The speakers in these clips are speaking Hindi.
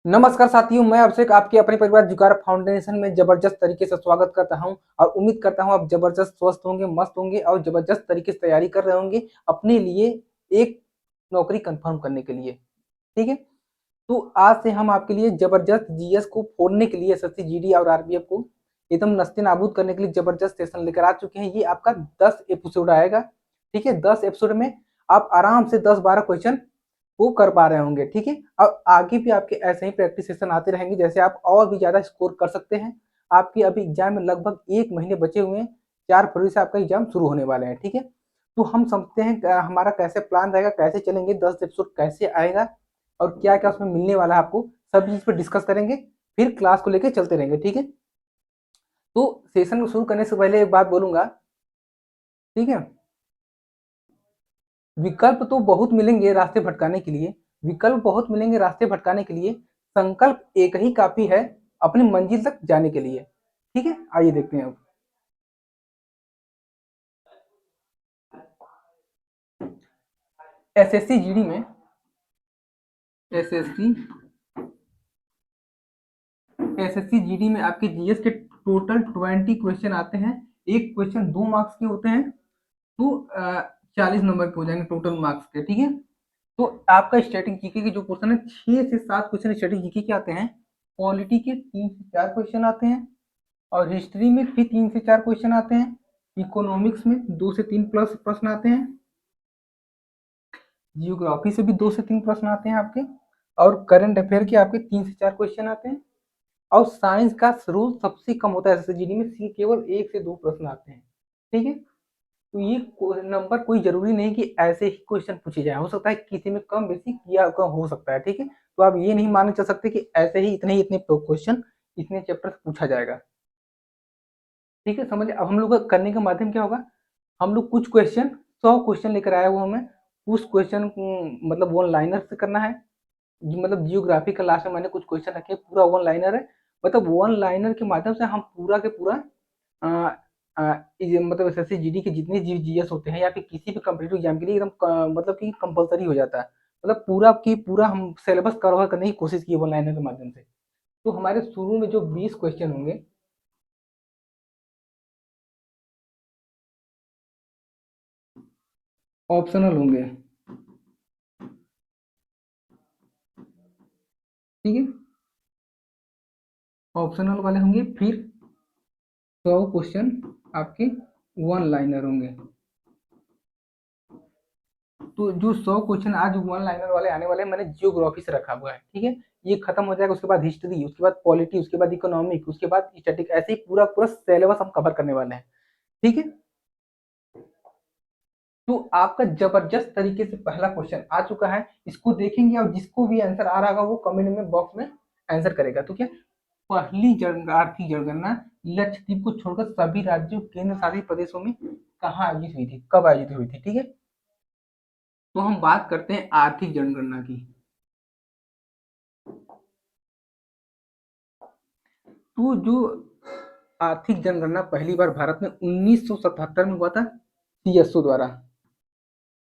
नमस्कार साथियों, मैं अभिषेक आपके अपने परिवार जुगाड़ फाउंडेशन में जबरदस्त तरीके से स्वागत करता हूं और उम्मीद करता हूं आप जबरदस्त स्वस्थ होंगे, मस्त होंगे और जबरदस्त तरीके से तैयारी कर रहे होंगे अपने लिए एक नौकरी कंफर्म करने के लिए। ठीक है? तो आज से हम आपके लिए जबरदस्त जीएस को फोड़ने के लिए एसएससी, जीडी और आरपीएफ को एकदम नस्ते-नाबूद करने के लिए जबरदस्त सेशन लेकर आ चुके हैं। ये आपका 10 एपिसोड आएगा। ठीक है? 10 एपिसोड में आप आराम से 10-12 क्वेश्चन वो कर पा रहे होंगे। ठीक है? और आगे भी आपके ऐसे ही प्रैक्टिस सेशन आते रहेंगे, जैसे आप और भी ज़्यादा स्कोर कर सकते हैं। आपके अभी एग्जाम में लगभग 1 महीने बचे हुए हैं। 4 फरवरी से आपका एग्जाम शुरू होने वाले हैं। ठीक है? तो हम समझते हैं हमारा कैसे प्लान रहेगा, कैसे चलेंगे, 10 एपिसोड कैसे आएगा और क्या-क्या उसमें मिलने वाला है आपको, सब चीज़ पे डिस्कस करेंगे। फिर क्लास को लेके चलते रहेंगे। ठीक है? तो सेशन को शुरू करने से पहले एक बात बोलूँगा। ठीक है? विकल्प तो बहुत मिलेंगे रास्ते भटकाने के लिए, विकल्प बहुत मिलेंगे रास्ते भटकाने के लिए, संकल्प एक ही काफ़ी है अपनी मंजिल तक जाने के लिए। ठीक है? आइए देखते हैं अब। एसएससी जीडी में एसएससी एसएससी जीडी में आपके जीएस के टोटल 20 क्वेश्चन आते हैं। एक क्वेश्चन 2 मार्क्स के होते हैं, तो 40 नंबर के हो जाएंगे टोटल मार्क्स के। ठीक है? तो आपका स्टैटिक जीके के जो क्वेश्चन है, 6 से 7 क्वेश्चन स्टैटिक जीके के आते हैं। पॉलिटी के 3 से 4 क्वेश्चन आते हैं और हिस्ट्री में भी 3 से 4 क्वेश्चन आते हैं। इकोनॉमिक्स में 2 से 3 प्लस प्रश्न आते हैं। जियोग्राफी से भी 2 से 3 प्रश्न आते हैं आपके, और करंट अफेयर के आपके 3 से 4 क्वेश्चन आते हैं। और साइंस का रूल सबसे कम होता है एसएसजी में, केवल 1 से 2 प्रश्न आते हैं। ठीक है? तो ये नंबर कोई जरूरी नहीं कि ऐसे ही क्वेश्चन पूछे जाए, हो सकता है किसी में कम बेसी किया कम हो सकता है। ठीक है? तो आप ये नहीं मान चल सकते कि ऐसे ही इतने क्वेश्चन इतने चैप्टर से पूछा जाएगा। ठीक है? समझ। अब हम लोग का करने का माध्यम क्या होगा, हम लोग कुछ क्वेश्चन 100 क्वेश्चन लेकर आए हुए हमें, उस क्वेश्चन मतलब वन लाइनर से करना है। मतलब जियोग्राफी का लास्ट में मैंने कुछ क्वेश्चन रखे, पूरा वन लाइनर है। मतलब वन लाइनर के माध्यम से हम पूरा के पूरा मतलब एसएससी जीडी के जितने जीएस होते हैं या फिर किसी भी कॉम्पिटिटिव एग्जाम के लिए एकदम मतलब कि कंपलसरी हो जाता है। मतलब पूरा की पूरा हम सिलेबस कवर करने की कोशिश की वन लाइनर के माध्यम से। तो हमारे शुरू में जो 20 क्वेश्चन होंगे, ऑप्शनल होंगे। ठीक है? ऑप्शनल वाले होंगे। फिर 100 क्वेश्चन आपके वन लाइनर होंगे। तो जो 100 क्वेश्चन आज वन लाइनर वाले आने वाले हैं, मैंने जियोग्राफी से रखा हुआ है। ठीक है? ये खत्म हो जाएगा, उसके बाद हिस्ट्री, उसके बाद पॉलिटी, उसके बाद इकोनॉमिक, उसके बाद स्टैटिक, ऐसे ही पूरा पूरा सिलेबस हम कवर करने वाले हैं। ठीक है? तो आपका जबरदस्त तरीके से पहला क्वेश्चन आ चुका है, इसको देखेंगे और जिसको भी आंसर आ रहा होगा वो कमेंट में बॉक्स में आंसर करेगा। तो क्या पहली आर्थिक जनगणना लक्षद्वीप को छोड़कर सभी राज्यों केंद्र शासित प्रदेशों में कहाँ आयोजित हुई थी, कब आयोजित हुई थी? ठीक है? तो हम बात करते हैं आर्थिक जनगणना की। तो जो आर्थिक जनगणना पहली बार भारत में 1977 में हुआ था, सीएसओ द्वारा।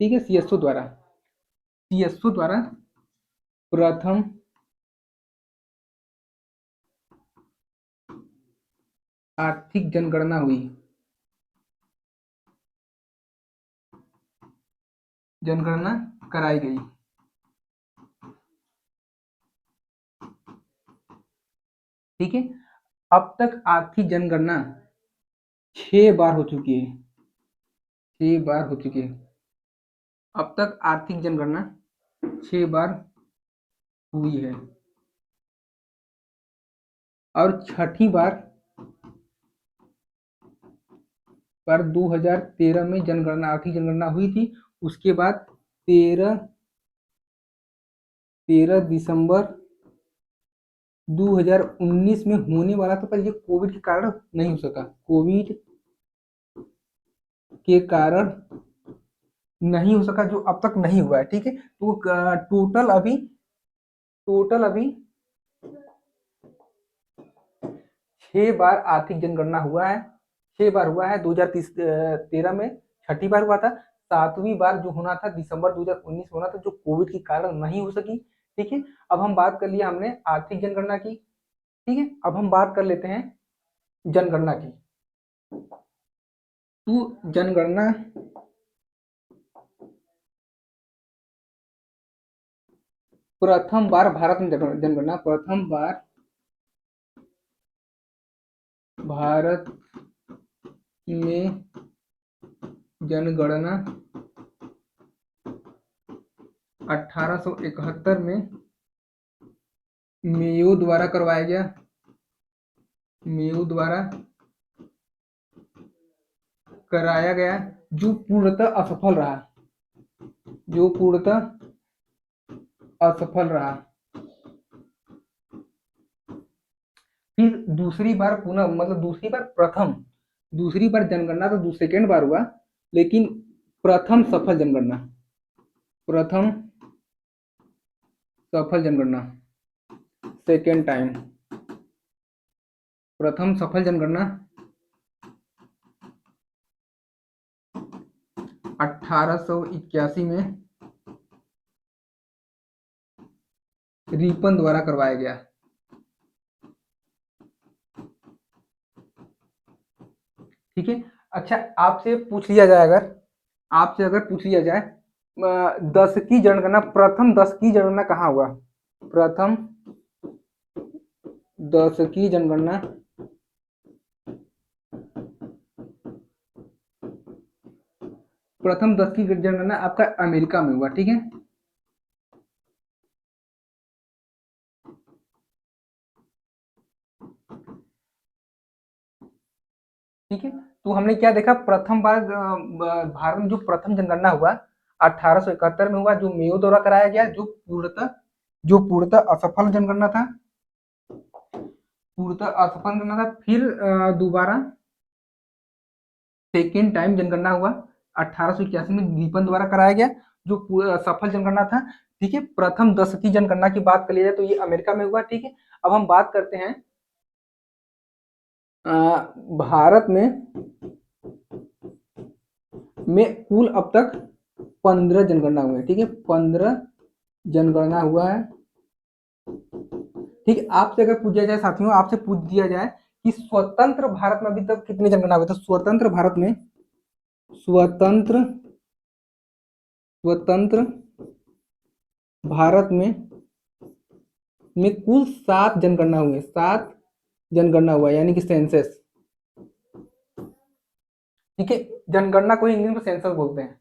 ठीक है? सीएसओ द्वारा प्रथम आर्थिक जनगणना हुई। जनगणना कराई गई। ठीक है? अब तक आर्थिक जनगणना 6 बार हो चुकी है। 6 बार हो चुकी है। अब तक आर्थिक जनगणना 6 बार हुई है और छठी बार 2013 में जनगणना आर्थिक जनगणना हुई थी। उसके बाद 13 दिसंबर 2019 में होने वाला था, पर ये कोविड के कारण नहीं हो सका। कोविड के कारण नहीं हो सका, जो अब तक नहीं हुआ है। ठीक है? तो टोटल अभी 6 बार आर्थिक जनगणना हुआ है। 6 बार हुआ है। 2013 में छठी बार हुआ था। 7वीं बार जो होना था दिसंबर 2019 होना था, जो कोविड के कारण नहीं हो सकी। ठीक है। अब हम बात कर लिया हमने आर्थिक जनगणना की, ठीक है। अब हम बात कर लेते हैं जनगणना की। तो जनगणना प्रथम बार भारत में जनगणना प्रथम बार भारत में जनगणना 1871 में मेयो द्वारा करवाया गया, मेयो द्वारा कराया गया, जो पूर्णतः असफल रहा, जो पूर्णतः असफल रहा। फिर दूसरी बार पुनः मतलब दूसरी बार जनगणना तो सेकेंड बार हुआ, लेकिन प्रथम सफल जनगणना, प्रथम सफल जनगणना, सेकेंड टाइम, प्रथम सफल जनगणना 1881 में रिपन द्वारा करवाया गया। ठीक है। अच्छा, आपसे पूछ लिया जाए, अगर पूछ लिया जाए 10 की जनगणना, प्रथम 10 की जनगणना कहाँ हुआ? प्रथम 10 की जनगणना आपका अमेरिका में हुआ। ठीक है। ठीक है। तो हमने क्या देखा, प्रथम बार भारत में जो प्रथम जनगणना हुआ 1871 में हुआ, जो मेयो द्वारा कराया गया, जो पूर्णतः असफल जनगणना था, फिर दोबारा सेकेंड टाइम जनगणना हुआ 1881 में दीपन द्वारा कराया गया, जो सफल जनगणना था। ठीक है। प्रथम 10 की जनगणना की बात कर लिया जाए तो ये अमेरिका में हुआ। ठीक है। अब हम बात करते हैं भारत में कुल अब तक 15 जनगणना हुए। ठीक है, 15 जनगणना हुआ है। ठीक है। आपसे अगर पूछा जाए साथियों, आपसे पूछ दिया जाए कि स्वतंत्र भारत में अभी तक कितनी जनगणना हुई, तो स्वतंत्र भारत में कुल 7 जनगणना हुए, 7 जनगणना हुआ, यानी कि सेंसस। ठीक है। जनगणना को इंग्लिश में सेंसस बोलते हैं।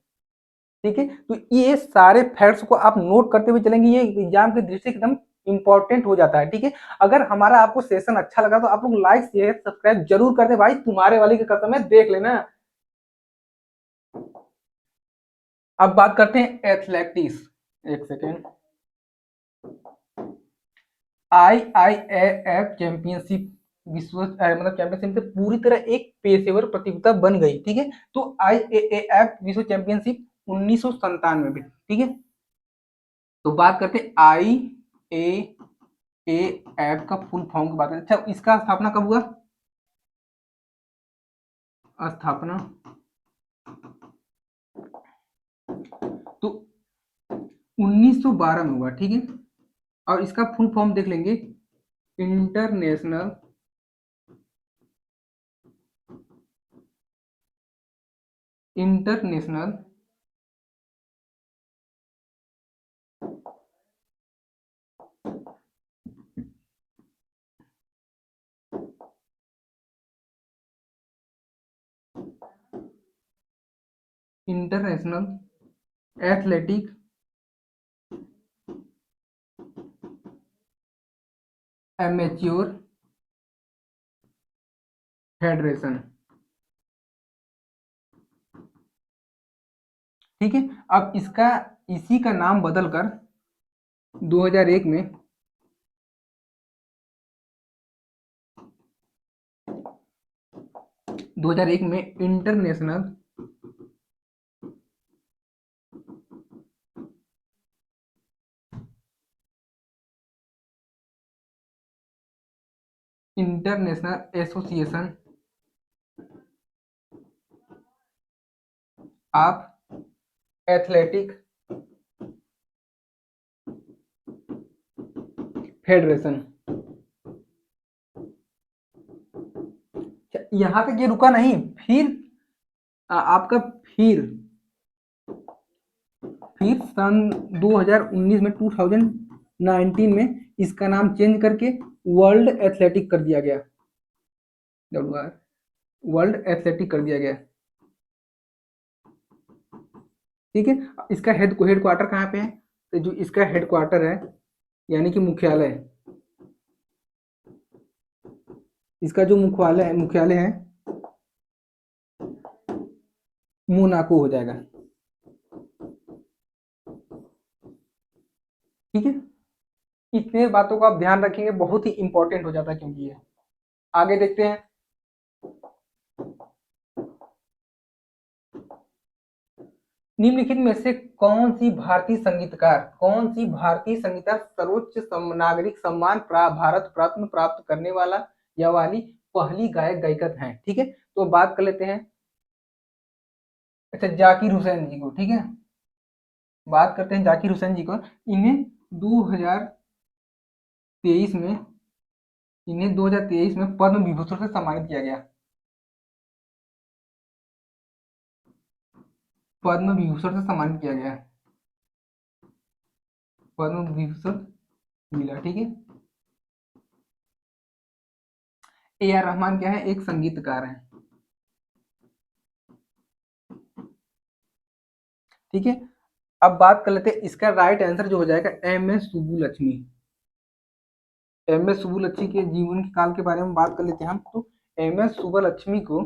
ठीक है। तो ये सारे फैक्ट्स को आप नोट करते हुए चलेंगे, ये एग्जाम की दृष्टि से एकदम इंपॉर्टेंट हो जाता है। ठीक है। अगर हमारा आपको सेशन अच्छा लगा तो आप लोग लाइक शेयर सब्सक्राइब जरूर कर दे भाई, तुम्हारे वाले की कसम है, देख लेना। अब बात करते हैं एथलेटिक्स। एक सेकेंड। IIAF चैंपियनशिप मतलब चैंपियनशिप से पूरी तरह एक पेशेवर प्रतियोगिता बन गई। ठीक है। तो IAAF विश्व चैंपियनशिप 1997 में। ठीक है। तो बात करते हैं IAAF का फुल फॉर्म की बात करते हैं। अच्छा, इसका स्थापना कब हुआ? स्थापना तो 1912 में हुआ। ठीक है। और इसका फुल फॉर्म देख लेंगे, international international international athletic amateur federation. ठीक है। अब इसी का नाम बदलकर 2001 में 2001 में international association of athletic federation. यहां तक ये रुका नहीं, फिर आपका फिर सन 2019 में 2019 में इसका नाम चेंज करके वर्ल्ड एथलेटिक कर दिया गया। वर्ल्ड एथलेटिक कर दिया गया। ठीक है, इसका हेड क्वार्टर कहाँ पे है? तो जो इसका हेड क्वार्टर है यानी कि मुख्यालय, इसका जो मुख्यालय है मोनाको हो जाएगा। ठीक है, इतने बातों को आप ध्यान रखेंगे, बहुत ही इंपॉर्टेंट हो जाता है क्योंकि ये। आगे देखते हैं। निम्नलिखित में से कौन सी भारतीय संगीतकार सर्वोच्च नागरिक सम्मान भारत रत्न प्राप्त करने वाला या वाली पहली गायक गायिका है? ठीक है, तो बात कर लेते हैं। अच्छा, जाकिर हुसैन जी को। ठीक है, बात करते हैं जाकिर हुसैन जी को। इन्हें 2023 में पद्म विभूषण से सम्मानित किया गया। पद्म विभूषण से सम्मानित किया गया, पद्म विभूषण मिला। ठीक है, ए आर रहमान क्या है? एक संगीतकार है। ठीक है, अब बात कर लेते हैं, इसका राइट आंसर जो हो जाएगा M S Subbulakshmi. M S Subbulakshmi के जीवन काल के बारे में बात कर लेते हैं हम। तो एम एस सुब्बुलक्ष्मी को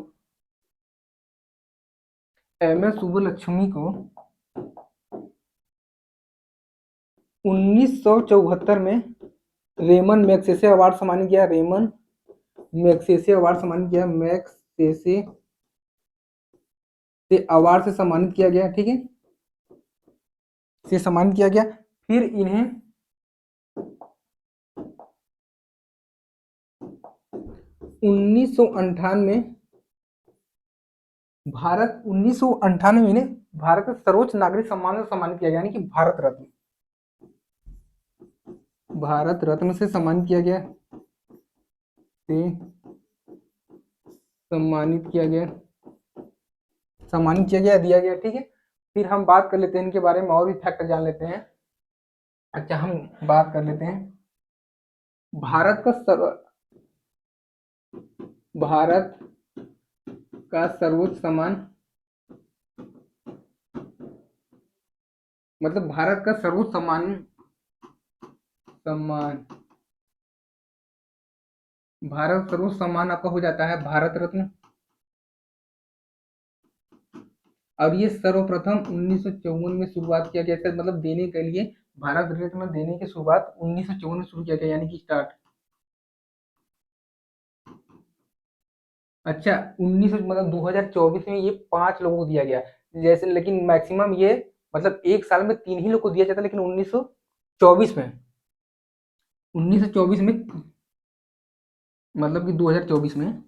एम एस सुब्बुलक्ष्मी को 1974 में रेमन मैग्सेसे अवार्ड सम्मानित किया। रेमन मैग्सेसे अवार्ड सम्मानित किया, मैग्सेसे से अवार्ड से सम्मानित किया गया। ठीक है, से सम्मानित किया गया। फिर इन्हें 1998 में इन्हें भारत का सर्वोच्च नागरिक सम्मान से सम्मानित किया गया, यानी कि भारत रत्न से सम्मानित किया गया, से सम्मानित किया गया, दिया गया। ठीक है, फिर हम बात कर लेते हैं इनके बारे में, और भी फैक्ट जान लेते हैं। अच्छा, हम बात कर लेते हैं भारत का सर्वोच्च सम्मान, मतलब भारत का सर्वोच्च सम्मान आपका हो जाता है भारत रत्न। और ये सर्वप्रथम 1954 में शुरुआत किया गया था, मतलब देने के लिए भारत रत्न देने की शुरुआत 1954 में शुरू किया गया, यानी कि स्टार्ट। अच्छा, 19 मतलब 2024 में ये 5 लोगों को दिया गया, जैसे, लेकिन मैक्सिमम ये मतलब एक साल में 3 ही लोग को दिया जाता है, लेकिन 1924 में मतलब कि 2024 में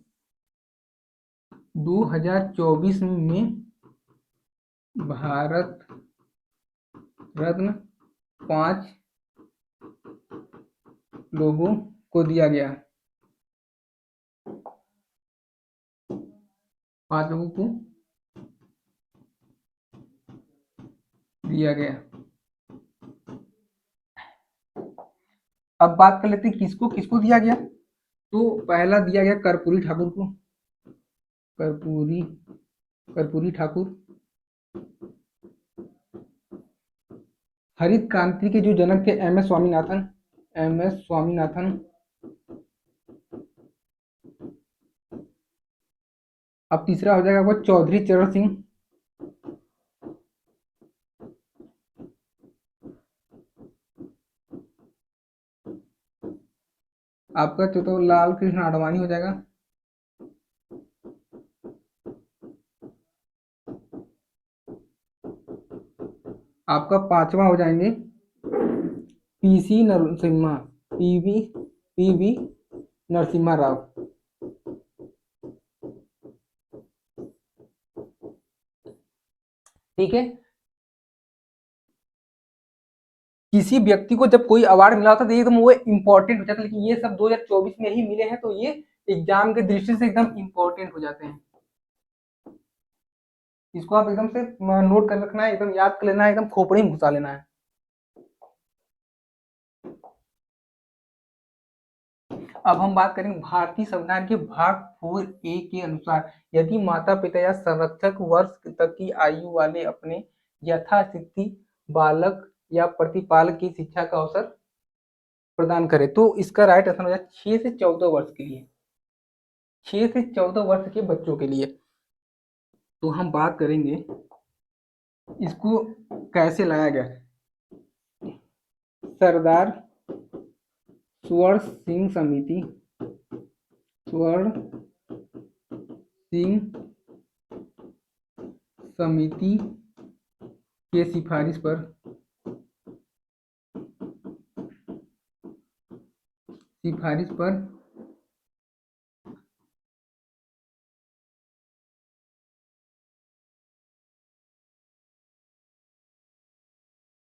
भारत रत्न 5 लोगों को दिया गया, 5 लोगों को दिया गया। अब बात कर लेते हैं किसको किसको दिया गया। तो पहला दिया गया कर्पूरी ठाकुर को, कर्पूरी ठाकुर। हरित क्रांति के जो जनक थे एम एस स्वामीनाथन। अब तीसरा हो जाएगा वो चौधरी चरण सिंह। आपका चौथा लाल कृष्ण आडवाणी हो जाएगा। आपका पांचवा हो जाएंगे पीवी नरसिम्हा राव। ठीक है, किसी व्यक्ति को जब कोई अवार्ड मिला होता है तो एकदम वो इम्पोर्टेंट हो जाता है, लेकिन ये सब 2024 में ही मिले हैं, तो ये एग्जाम के दृष्टि से एकदम इम्पोर्टेंट हो जाते हैं। इसको आप एकदम से नोट कर रखना है, एकदम याद कर लेना है, एकदम खोपड़ी में घुसा लेना है। अब हम बात करेंगे भारतीय संविधान के भाग 4A के अनुसार, यदि माता पिता या संरक्षक वर्ष तक की आयु वाले अपने यथास्थिति बालक या प्रतिपालक की शिक्षा का अवसर प्रदान करे, तो इसका राइट आंसर हो जाए 6 से 14 वर्ष के लिए, 6 से 14 वर्ष के बच्चों के लिए। तो हम बात करेंगे इसको कैसे लाया गया। सरदार स्वर्ण सिंह समिति, स्वर्ण सिंह समिति के सिफारिश पर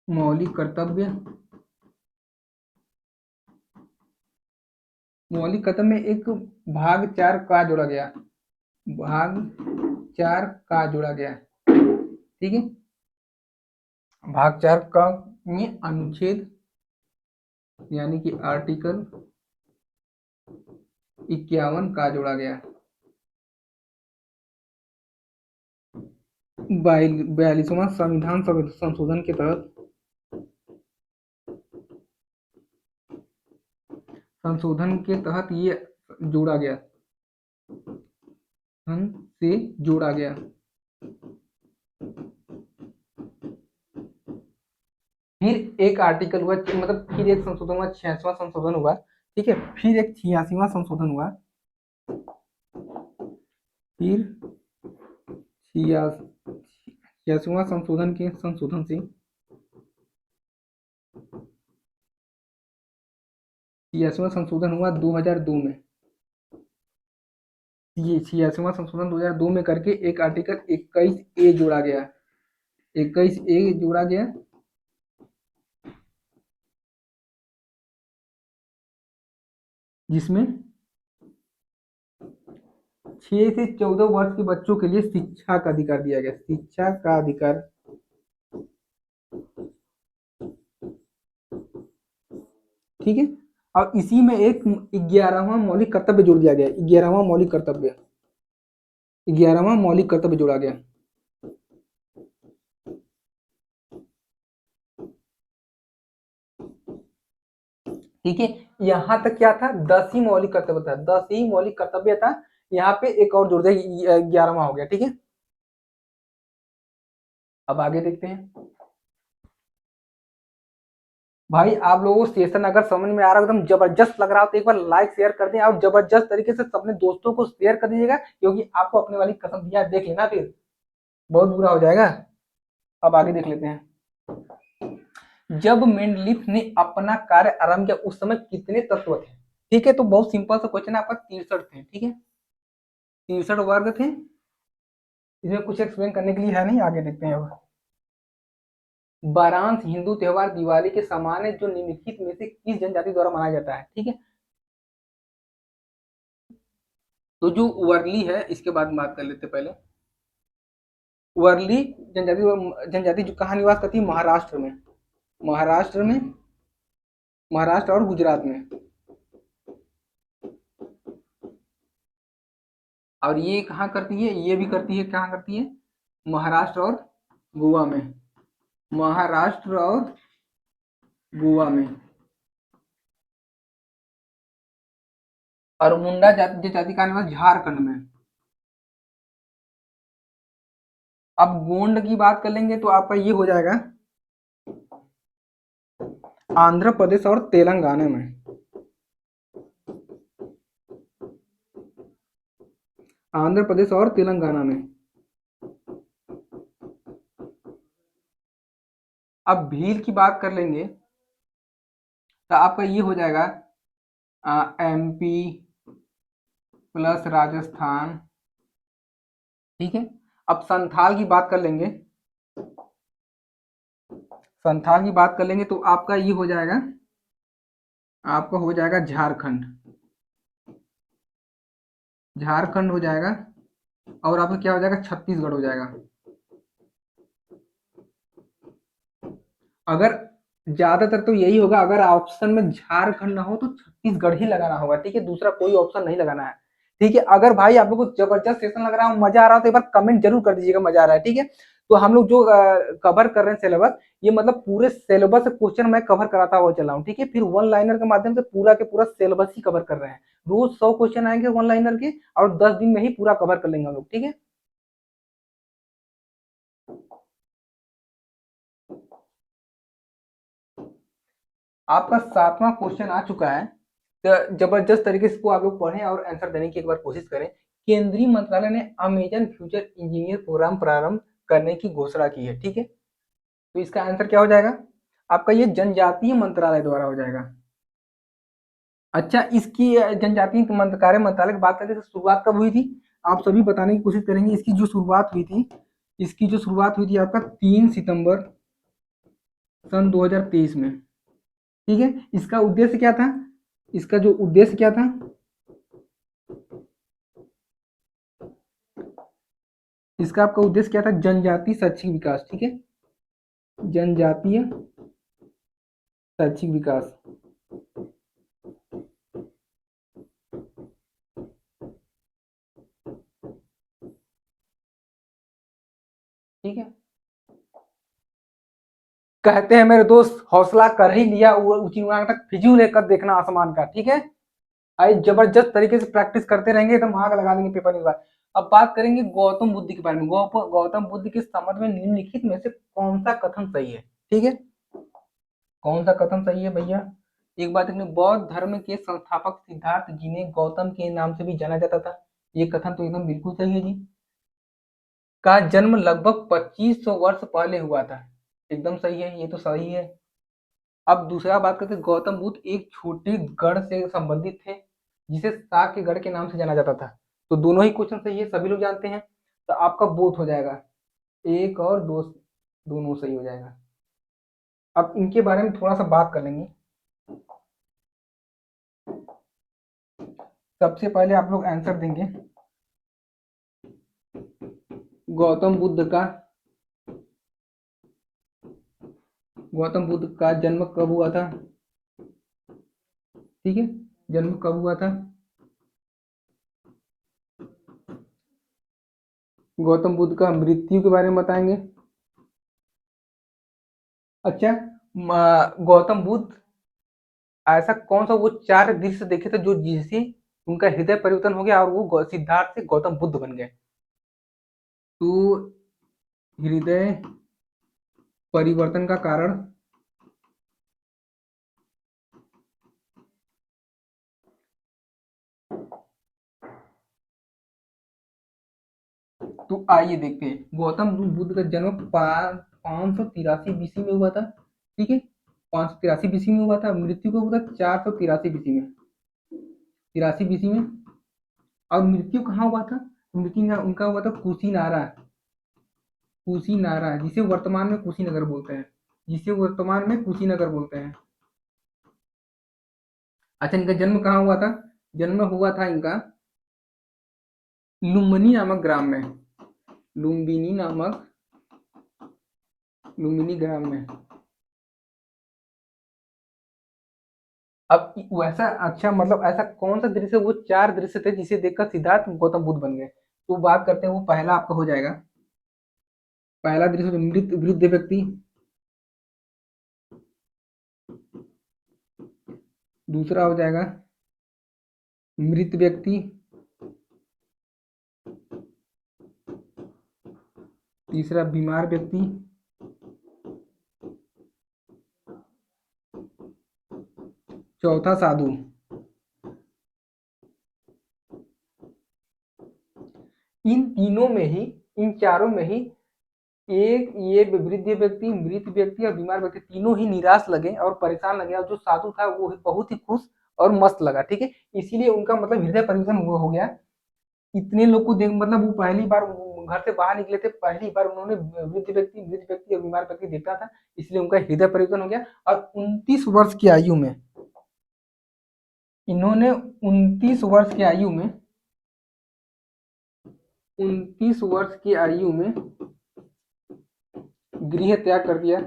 मौलिक कर्तव्य में एक भाग 4 का जोड़ा गया, भाग 4 का जोड़ा गया, ठीक है। भाग 4 का में अनुच्छेद यानी कि आर्टिकल 51 का जोड़ा गया। 42वां संविधान संशोधन के तहत ये जोड़ा गया, से जोड़ा गया। फिर एक आर्टिकल हुआ, मतलब फिर एक संशोधन हुआ, 86वां संशोधन हुआ, ठीक है। फिर एक 86वां संशोधन हुआ, फिर 86वां संशोधन के संशोधन से 86वां संशोधन हुआ 2002 में। ये 86वां संशोधन 2002 में करके एक आर्टिकल 21A जोड़ा गया, 21A जोड़ा गया, जिसमें 6 से 14 वर्ष के बच्चों के लिए शिक्षा का अधिकार दिया गया, शिक्षा का अधिकार, ठीक है। और इसी में एक 11वां मौलिक कर्तव्य जोड़ दिया गया, 11वां मौलिक कर्तव्य, 11वां मौलिक कर्तव्य जोड़ा गया, ठीक है। यहाँ तक क्या था, 10 ही मौलिक कर्तव्य था, 10 ही मौलिक कर्तव्य था। यहाँ पे एक और जोड़ दिया, 11वां हो गया, ठीक है। अब आगे देखते हैं। भाई आप लोगों को सेशन अगर समझ में आ रहा है, एकदम जबरदस्त लग रहा हो, तो एक बार लाइक शेयर कर दें और जबरदस्त तरीके से अपने दोस्तों को शेयर कर दीजिएगा, क्योंकि आपको अपने वाली कसम दिया, देख लेना फिर बहुत बुरा हो जाएगा। अब आगे देख लेते हैं। जब मेंडलीफ ने अपना कार्य आरंभ किया उस समय कितने तत्व थे, ठीक है। तो बहुत सिंपल सा क्वेश्चन है आपका, 63 थे, ठीक है, 63 वर्ग थे। इसमें कुछ एक्सप्लेन करने के लिए है नहीं, आगे देखते हैं। अब वारांश हिंदू त्योहार दिवाली के समान है, जो निम्नलिखित में से किस जनजाति द्वारा मनाया जाता है, ठीक है। तो जो वर्ली है, इसके बाद बात कर लेते पहले। वर्ली जनजाति जो कहाँ निवास करती है, महाराष्ट्र में, महाराष्ट्र में, महाराष्ट्र और गुजरात में। और ये कहाँ करती है, ये भी करती है, कहाँ करती है, महाराष्ट्र और गोवा में, महाराष्ट्र और गोवा में। और मुंडा जाति का निवास झारखंड में। अब गोंड की बात कर लेंगे तो आपका ये हो जाएगा आंध्र प्रदेश और तेलंगाना में, आंध्र प्रदेश और तेलंगाना में। अब भील की बात कर लेंगे तो आपका ये हो जाएगा एमपी प्लस राजस्थान, ठीक है। अब संथाल की बात कर लेंगे, संथाल की बात कर लेंगे तो आपका ये हो जाएगा, आपका हो जाएगा झारखंड, झारखंड हो जाएगा। और आपका क्या हो जाएगा, छत्तीसगढ़ हो जाएगा। अगर ज्यादातर तो यही होगा, अगर ऑप्शन में झारखंड ना हो तो छत्तीसगढ़ ही लगाना होगा, ठीक है, दूसरा कोई ऑप्शन नहीं लगाना है। ठीक है, अगर भाई आप लोग को जबरदस्त सेशन लग रहा है, मजा आ रहा हो, तो एक बार कमेंट जरूर कर दीजिएगा मजा आ रहा है, ठीक है। तो हम लोग जो कवर कर रहे हैं सिलेबस, ये मतलब पूरे सिलेबस से क्वेश्चन मैं कवर कराता हुआ चला हूँ, ठीक है। फिर वन लाइनर के माध्यम से पूरा के पूरा सिलेबस ही कवर कर रहे हैं। रोज 100 क्वेश्चन आएंगे वन लाइनर के, और 10 दिन में ही पूरा कवर कर लेंगे हम लोग, ठीक है। आपका 7वां क्वेश्चन आ चुका है, तो जबरदस्त तरीके से इसको आप लोग पढ़ें और आंसर देने की एक बार कोशिश करें। केंद्रीय मंत्रालय ने अमेजन फ्यूचर इंजीनियर प्रोग्राम प्रारंभ करने की घोषणा की है, ठीक है। तो इसका आंसर क्या हो जाएगा, आपका ये जनजातीय मंत्रालय द्वारा हो जाएगा। अच्छा, इसकी जनजातीय कार्य मंत्रालय की बात करें तो शुरुआत कब हुई थी, आप सभी बताने की कोशिश करेंगे। इसकी जो शुरुआत हुई थी, इसकी जो शुरुआत हुई थी आपका 3 सितंबर सन 2023 में, ठीक है। इसका उद्देश्य क्या था, इसका जो उद्देश्य क्या था, इसका आपका उद्देश्य क्या था, जनजातीय शैक्षिक विकास, ठीक है, जनजातीय शैक्षिक विकास। ठीक है, कहते हैं मेरे दोस्त, हौसला कर ही लिया ऊंची उड़ान तक, फिजूल लेकर देखना आसमान का, ठीक है। आई जबरदस्त तरीके से प्रैक्टिस करते रहेंगे तो हम आग लगा देंगे पेपर में। अब बात करेंगे गौतम बुद्ध के बारे में। गौतम बुद्ध के संबंध में निम्नलिखित में से कौन सा कथन सही है, ठीक है, कौन सा कथन सही है भैया। एक बात देखिए, बौद्ध धर्म के संस्थापक सिद्धार्थ जिन्हें गौतम के नाम से भी जाना जाता था, ये कथन तो एकदम बिल्कुल सही है जी। का जन्म लगभग 2500 वर्ष पहले हुआ था, एकदम सही है, ये तो सही है। अब दूसरा बात करते हैं, गौतम बुद्ध एक छोटे गढ़ से संबंधित थे जिसे साग के गढ़ के नाम से जाना जाता था। तो दोनों ही क्वेश्चन सही है, सभी लोग जानते हैं। तो आपका बोथ हो जाएगा, एक और दो, दोनों सही हो जाएगा। अब इनके बारे में थोड़ा सा बात कर लेंगे। सबसे पहले आप लोग आंसर देंगे, गौतम बुद्ध का गौतम बुद्ध का जन्म कब हुआ था, ठीक है, जन्म कब हुआ था। गौतम बुद्ध का मृत्यु के बारे में बताएंगे। अच्छा, गौतम बुद्ध ऐसा कौन सा वो 4 दृश्य देखे थे जो जिससे उनका हृदय परिवर्तन हो गया और वो सिद्धार्थ से गौतम बुद्ध बन गए। तो हृदय परिवर्तन का कारण, तो आइए देखते हैं। गौतम बुद्ध का जन्म 583 BC में हुआ था, ठीक है, 583 BC में हुआ था। मृत्यु कब हुआ था, 483 BC में, 83 BC में। और मृत्यु कहाँ हुआ था, मृत्यु उनका हुआ था कुशीनारा, कुशीनारा जिसे वर्तमान में कुशीनगर बोलते हैं, जिसे वर्तमान में कुशीनगर बोलते हैं। अच्छा, इनका जन्म कहाँ हुआ था, जन्म हुआ था इनका लुम्बिनी नामक ग्राम में, लुम्बिनी नामक, लुम्बिनी ग्राम में। अब वैसा, अच्छा मतलब ऐसा कौन सा दृश्य, वो 4 दृश्य थे जिसे देखकर सिद्धार्थ गौतम बुद्ध बन गए। तो बात करते हैं, वो पहला आपका हो जाएगा, पहला दृश्य मृत वृद्ध व्यक्ति, दूसरा हो जाएगा मृत व्यक्ति, तीसरा बीमार व्यक्ति, चौथा साधु। इन तीनों में ही, इन चारों में ही एक ये वृद्ध व्यक्ति, मृत व्यक्ति और बीमार व्यक्ति तीनों ही निराश लगे और परेशान लगे, और जो साधु था वो बहुत ही खुश और मस्त लगा, ठीक है। इसीलिए उनका मतलब हृदय परिवर्तन हो गया। इतने लोग को देख, मतलब वो पहली बार घर से बाहर निकले थे पहली बार उन्होंने वृद्ध व्यक्ति और बीमार व्यक्ति देखा था, इसलिए उनका हृदय परिवर्तन हो गया। और 29 वर्ष की आयु में इन्होंने 29 वर्ष की आयु में 29 वर्ष की आयु में गृह त्याग कर दिया।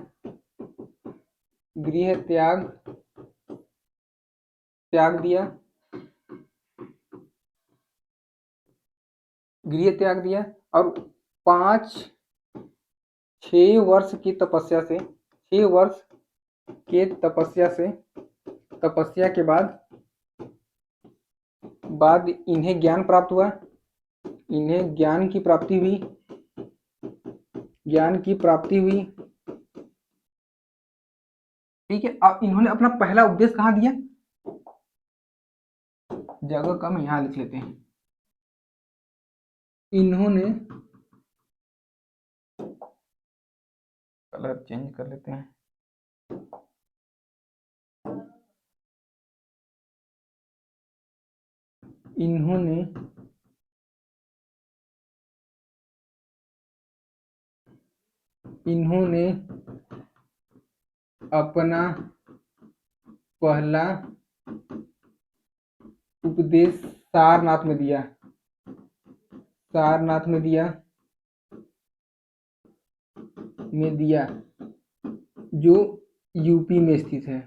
गृह त्याग दिया। गृह त्याग दिया और 5-6 वर्ष की तपस्या से 6 वर्ष के तपस्या के बाद इन्हें ज्ञान प्राप्त हुआ। इन्हें ज्ञान की प्राप्ति हुई। ठीक है। अब इन्होंने अपना पहला उपदेश कहाँ दिया? जगह कम है, यहाँ लिख लेते हैं। इन्होंने कलर चेंज कर लेते हैं। इन्होंने अपना पहला उपदेश सारनाथ में दिया जो यूपी में स्थित है।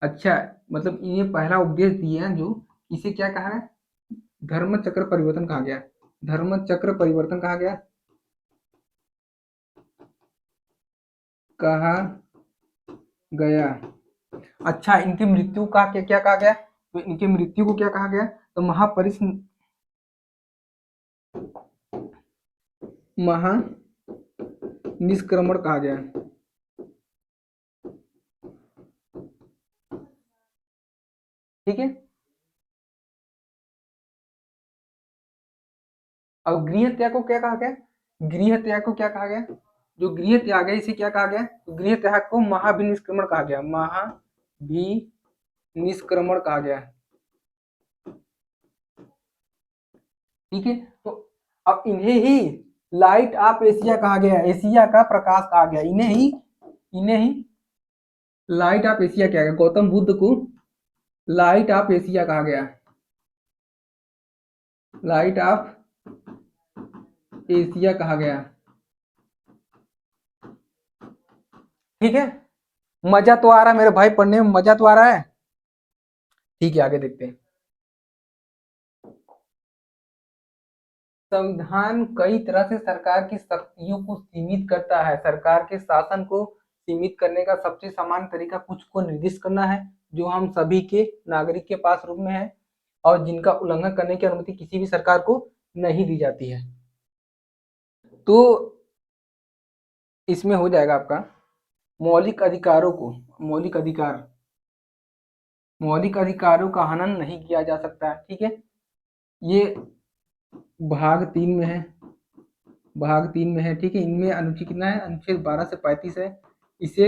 अच्छा, मतलब इन्हें पहला उपदेश दिया जो इसे क्या कहा है? धर्म चक्र परिवर्तन कहा गया। धर्म चक्र परिवर्तन कहा गया। अच्छा, इनकी मृत्यु का क्या कहा गया? तो इनकी मृत्यु को क्या कहा गया? तो महानिष्क्रमण कहा गया। ठीक है। अब गृह त्याग को क्या कहा गया? गृह त्याग को क्या कहा गया? जो गृह त्याग है इसे क्या कहा गया? तो गृह त्याग को महाभिनिष्क्रमण कहा गया। महाभिनिष्क्रमण कहा गया। ठीक है। तो अब इन्हें ही लाइट ऑफ एशिया कहा गया। एशिया का प्रकाश कहा गया। इन्हें ही लाइट ऑफ एशिया क्या गया? गौतम बुद्ध को लाइट ऑफ एशिया कहा गया। लाइट ऑफ एशिया कहा गया। ठीक है। मजा तो आ रहा है मेरे भाई, पढ़ने में मजा तो आ रहा है। ठीक है, आगे देखते हैं। संविधान कई तरह से सरकार की शक्तियों को सीमित करता है। सरकार के शासन को सीमित करने का सबसे सामान्य तरीका कुछ को निर्दिष्ट करना है जो हम सभी के नागरिक के पास रूप में है और जिनका उल्लंघन करने की अनुमति किसी भी सरकार को नहीं दी जाती है। तो इसमें हो जाएगा आपका मौलिक अधिकारों का हनन नहीं किया जा सकता है। ठीक है। ये भाग 3 में है। ठीक है। इनमें अनुच्छेद कितना है? अनुच्छेद 12 से 35 है। इसे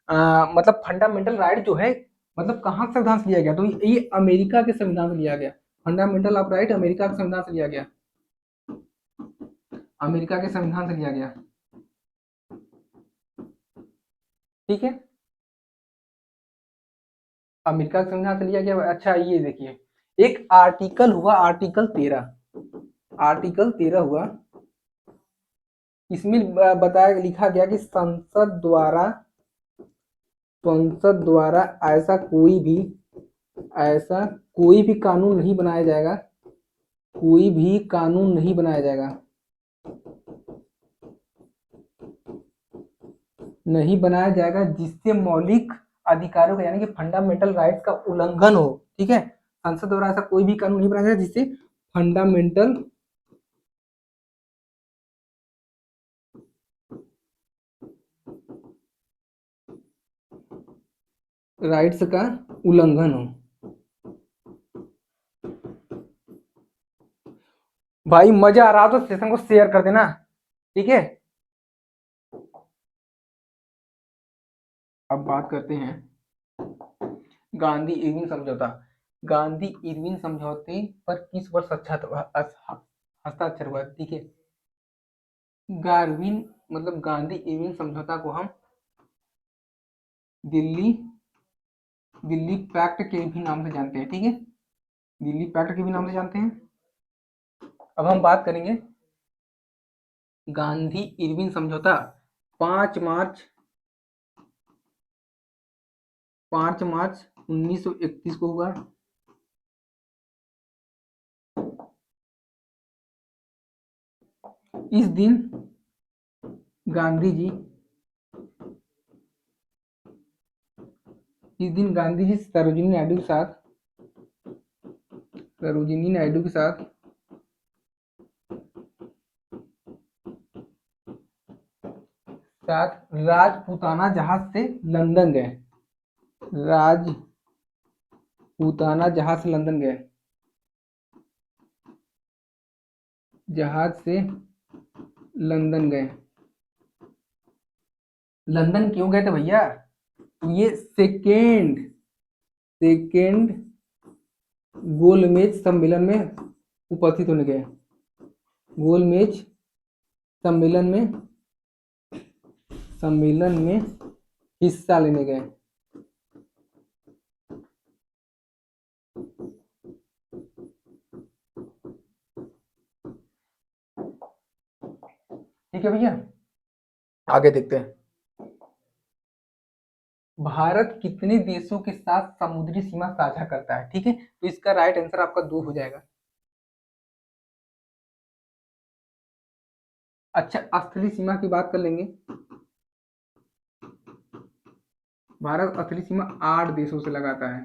मतलब फंडामेंटल राइट जो है, मतलब कहाँ से संविधान से लिया गया? तो ये अमेरिका के संविधान से लिया गया। फंडामेंटल ऑफ राइट अमेरिका के संविधान से लिया गया। ठीक है। अमेरिका के संविधान से लिया गया। अच्छा, ये देखिए, एक आर्टिकल हुआ, आर्टिकल 13 हुआ। इसमें लिखा गया कि संसद द्वारा ऐसा कोई भी कानून नहीं बनाया जाएगा जिससे मौलिक अधिकारों का यानी कि फंडामेंटल राइट्स का उल्लंघन हो। ठीक है। संसद द्वारा ऐसा कोई भी कानून नहीं बनाया जाएगा जिससे फंडामेंटल राइट्स का उल्लंघन हो। भाई मजा आ रहा हो तो सेशन को शेयर कर देना। ठीक है। अब बात करते हैं गांधी इरविन समझौता। गांधी इरविन समझौते पर किस वर्ष हस्ताक्षर हुआ? ठीक है। गार्विन मतलब गांधी इरविन समझौता को हम दिल्ली दिल्ली पैक्ट के भी नाम से जानते हैं, ठीक है, दिल्ली पैक्ट के भी नाम से जानते हैं। अब हम बात करेंगे गांधी इरविन समझौता 5 मार्च 1931 को हुआ। इस दिन गांधी जी सरोजिनी नायडू के साथ राजपूताना जहाज से लंदन गए। राजपूताना जहाज से लंदन गए। जहाज से लंदन गए। लंदन क्यों गए थे भैया? तो ये सेकेंड गोलमेज सम्मेलन में उपस्थित होने गए। गोलमेज सम्मेलन में हिस्सा लेने गए। ठीक है भैया, आगे देखते हैं। भारत कितने देशों के साथ समुद्री सीमा साझा करता है? ठीक है, तो इसका राइट आंसर आपका 2 हो जाएगा। अच्छा, असली सीमा की बात कर लेंगे। भारत असली सीमा 8 देशों से लगाता है।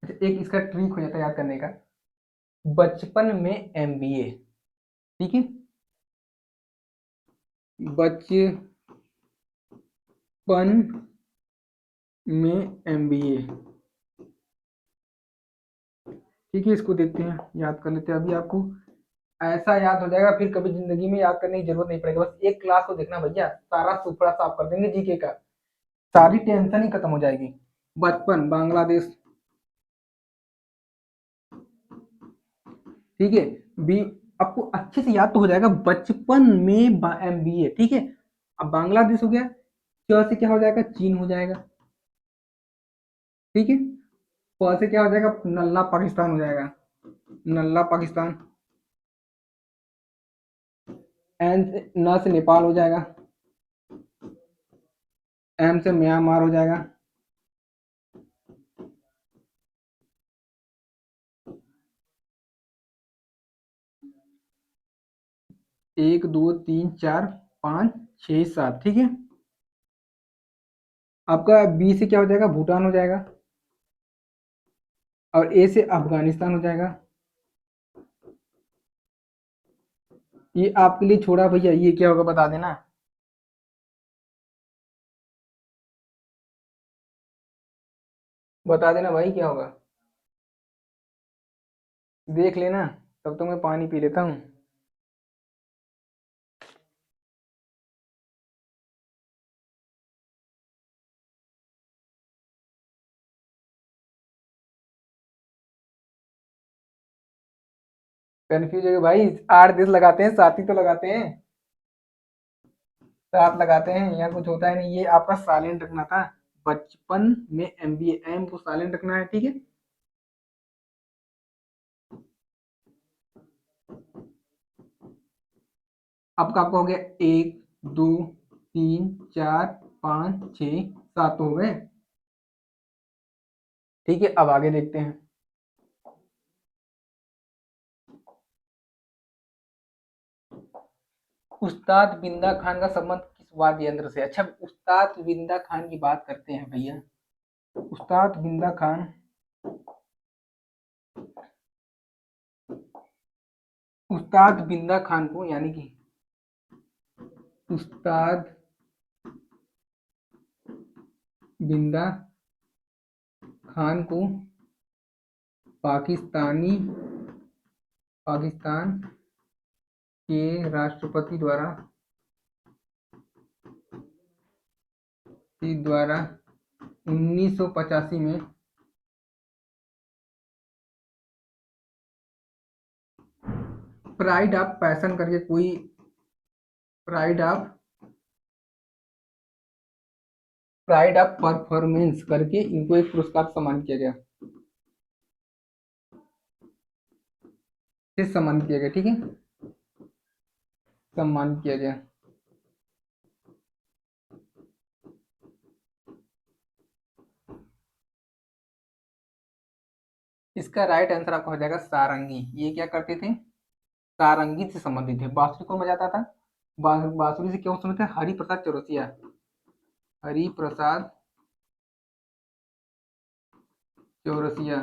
अच्छा, एक इसका ट्रिक हो जाता है याद करने का, बचपन में एमबीए, ठीक है, बचपन में एमबीए, ठीक है, इसको देखते हैं, याद कर लेते हैं। अभी आपको ऐसा याद हो जाएगा, फिर कभी जिंदगी में याद करने की जरूरत नहीं पड़ेगी। बस एक क्लास को देखना भैया, सारा सुपड़ा साफ कर देंगे जीके का, सारी टेंशन ही खत्म हो जाएगी। बचपन बांग्लादेश, ठीक है, बी आपको अच्छे से याद तो हो जाएगा, बचपन में एमबीए, ठीक है। अब बांग्लादेश हो गया, च से क्या हो जाएगा? चीन हो जाएगा, ठीक है। प से क्या हो जाएगा? नल्ला पाकिस्तान हो जाएगा, नल्ला पाकिस्तान। एन से न से नेपाल हो जाएगा, एम से म्यांमार हो जाएगा, एक दो तीन चार पाँच छः सात, ठीक है। आपका बी से क्या हो जाएगा? भूटान हो जाएगा, और ए से अफगानिस्तान हो जाएगा। ये आपके लिए छोड़ा भैया, ये क्या होगा बता देना, बता देना भाई क्या होगा, देख लेना, तब तो मैं पानी पी लेता हूँ। कंफ्यूज हो गए भाई, 8 देश लगाते हैं, 7 ही तो लगाते हैं, 7 लगाते हैं, यहाँ कुछ होता है नहीं। ये आपका साइलेंट रखना था, बचपन में एमबीए, एम को साइलेंट रखना है, ठीक है। आपका हो गया 1 2 3 4 5 6 7 हो गए, ठीक है। अब आगे देखते हैं। उस्ताद बिंदा खान का संबंध किस वाद्य यंत्र से? अच्छा, उस्ताद बिंदा खान की बात करते हैं भैया। उस्ताद बिंदा खान, उस्ताद बिंदा खान को यानी कि उस्ताद बिंदा खान को पाकिस्तान के राष्ट्रपति द्वारा 1985 में प्राइड ऑफ पैशन करके कोई, pride of pride of performance करके इनको एक पुरस्कार सम्मान किया गया, से सम्मान किया गया, ठीक है, सम्मान किया गया। इसका राइट आंसर आपका हो जाएगा सारंगी। ये क्या करते थे, सारंगी से संबंधित है। बांसुरी कौन बजाता था, बांसुरी से क्यों संबंधित है, हरि प्रसाद चौरसिया, हरि प्रसाद चौरसिया।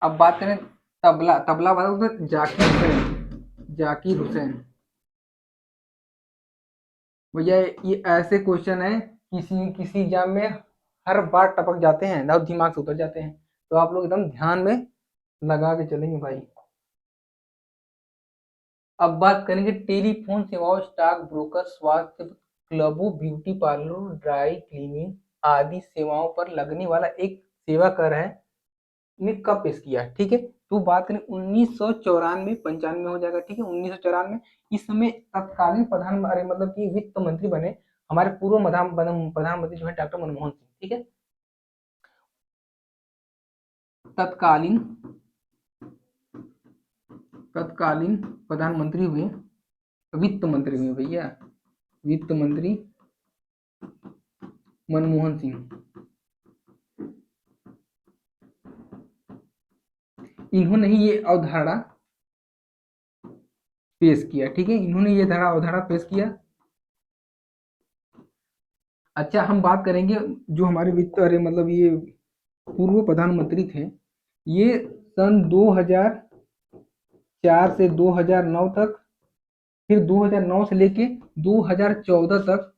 अब बात करें तबला, तबला वाला तो जाकिर हुसैन, जाकिर हुसैन। भैया ये ऐसे क्वेश्चन है किसी किसी एग्जाम में हर बार टपक जाते हैं और दिमाग से उतर जाते हैं, तो आप लोग एकदम ध्यान में लगा के चलेंगे भाई। अब बात करेंगे टेलीफोन सेवाओं, स्टॉक ब्रोकर, स्वास्थ्य क्लबों, ब्यूटी पार्लर, ड्राई क्लीनिंग आदि सेवाओं पर लगने वाला एक सेवा कर है ने कब पेश किया, ठीक है। तो बात करें 1994 95 हो जाएगा, ठीक है, 1994। इस समय तत्कालीन प्रधान, अरे मतलब कि वित्त मंत्री बने हमारे पूर्व प्रधानमंत्री जो है डॉक्टर मनमोहन सिंह, ठीक है। तत्कालीन तत्कालीन प्रधानमंत्री हुए, वित्त मंत्री हुए भैया, वित्त मंत्री मनमोहन सिंह। इन्होंने ही ये अवधारणा पेश किया, ठीक है, इन्होंने ये अवधारणा पेश किया। अच्छा हम बात करेंगे जो हमारे वित्त, अरे मतलब ये पूर्व प्रधानमंत्री थे, ये सन 2004 से 2009 तक, फिर 2009 से लेके 2014 तक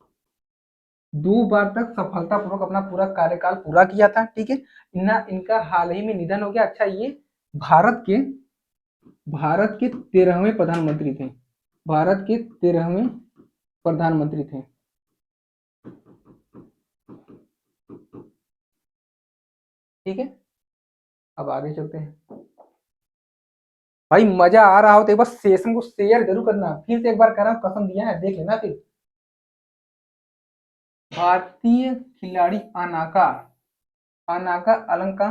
2 बार तक सफलतापूर्वक अपना पूरा कार्यकाल पूरा किया था, ठीक है। इनका हाल ही में निधन हो गया। अच्छा ये भारत के भारत के 13वें प्रधानमंत्री थे, भारत के 13वें प्रधानमंत्री थे, ठीक है। अब आगे चलते हैं। भाई मजा आ रहा हो तो एक बार सेशन को शेयर जरूर करना, फिर से एक बार कह रहा हूं, कसम दिया है देख लेना फिर। भारतीय खिलाड़ी अनाका, अनाका अलंका,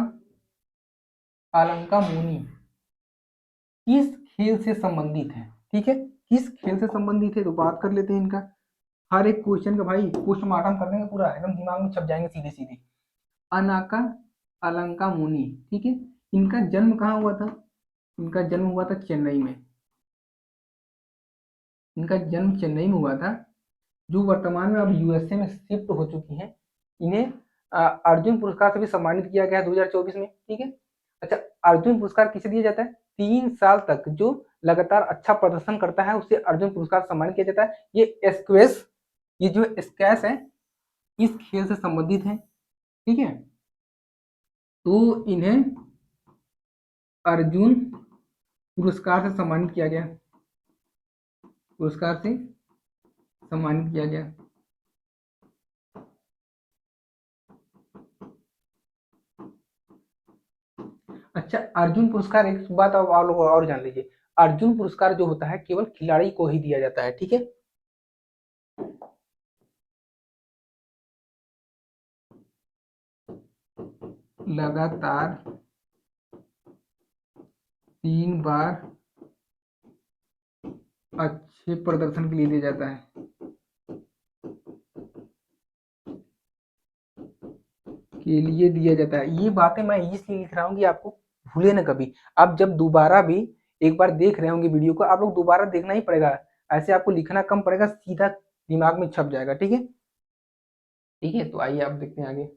अलंका मुनी किस खेल से संबंधित है, ठीक है, किस खेल से संबंधित है, तो बात कर लेते हैं इनका। हर एक क्वेश्चन का भाई पोस्टमार्टम कर देंगे पूरा, एकदम दिमाग में छप जाएंगे सीधे सीधे। अनाका अलंका मुनि, ठीक है, इनका जन्म कहाँ हुआ था, इनका जन्म हुआ था चेन्नई में, इनका जन्म चेन्नई में हुआ था, जो वर्तमान में अब यूएसए में शिफ्ट हो चुकी हैं। इन्हें अर्जुन पुरस्कार से भी सम्मानित किया गया है 2024 में, ठीक है। अच्छा अर्जुन पुरस्कार किसे दिया जाता है, 3 साल तक जो लगातार अच्छा प्रदर्शन करता है उसे अर्जुन पुरस्कार सम्मानित किया जाता है। ये स्क्वैश, ये जो स्क्वैश है इस खेल से संबंधित है, ठीक है। तो इन्हें अर्जुन पुरस्कार से सम्मानित किया गया, पुरस्कार से सम्मानित किया गया। अच्छा अर्जुन पुरस्कार, एक बात आप लोग और जान लीजिए, अर्जुन पुरस्कार जो होता है केवल खिलाड़ी को ही दिया जाता है, ठीक है। लगातार 3 बार अच्छे प्रदर्शन के लिए दिया जाता है, के लिए दिया जाता है। ये बातें मैं इसलिए लिख रहा हूँ कि आपको भूले ना कभी। आप जब दोबारा भी एक बार देख रहे होंगे वीडियो को, आप लोग दोबारा देखना ही पड़ेगा, ऐसे आपको लिखना कम पड़ेगा, सीधा दिमाग में छप जाएगा, ठीक है। ठीक है तो आइए आप देखते हैं आगे।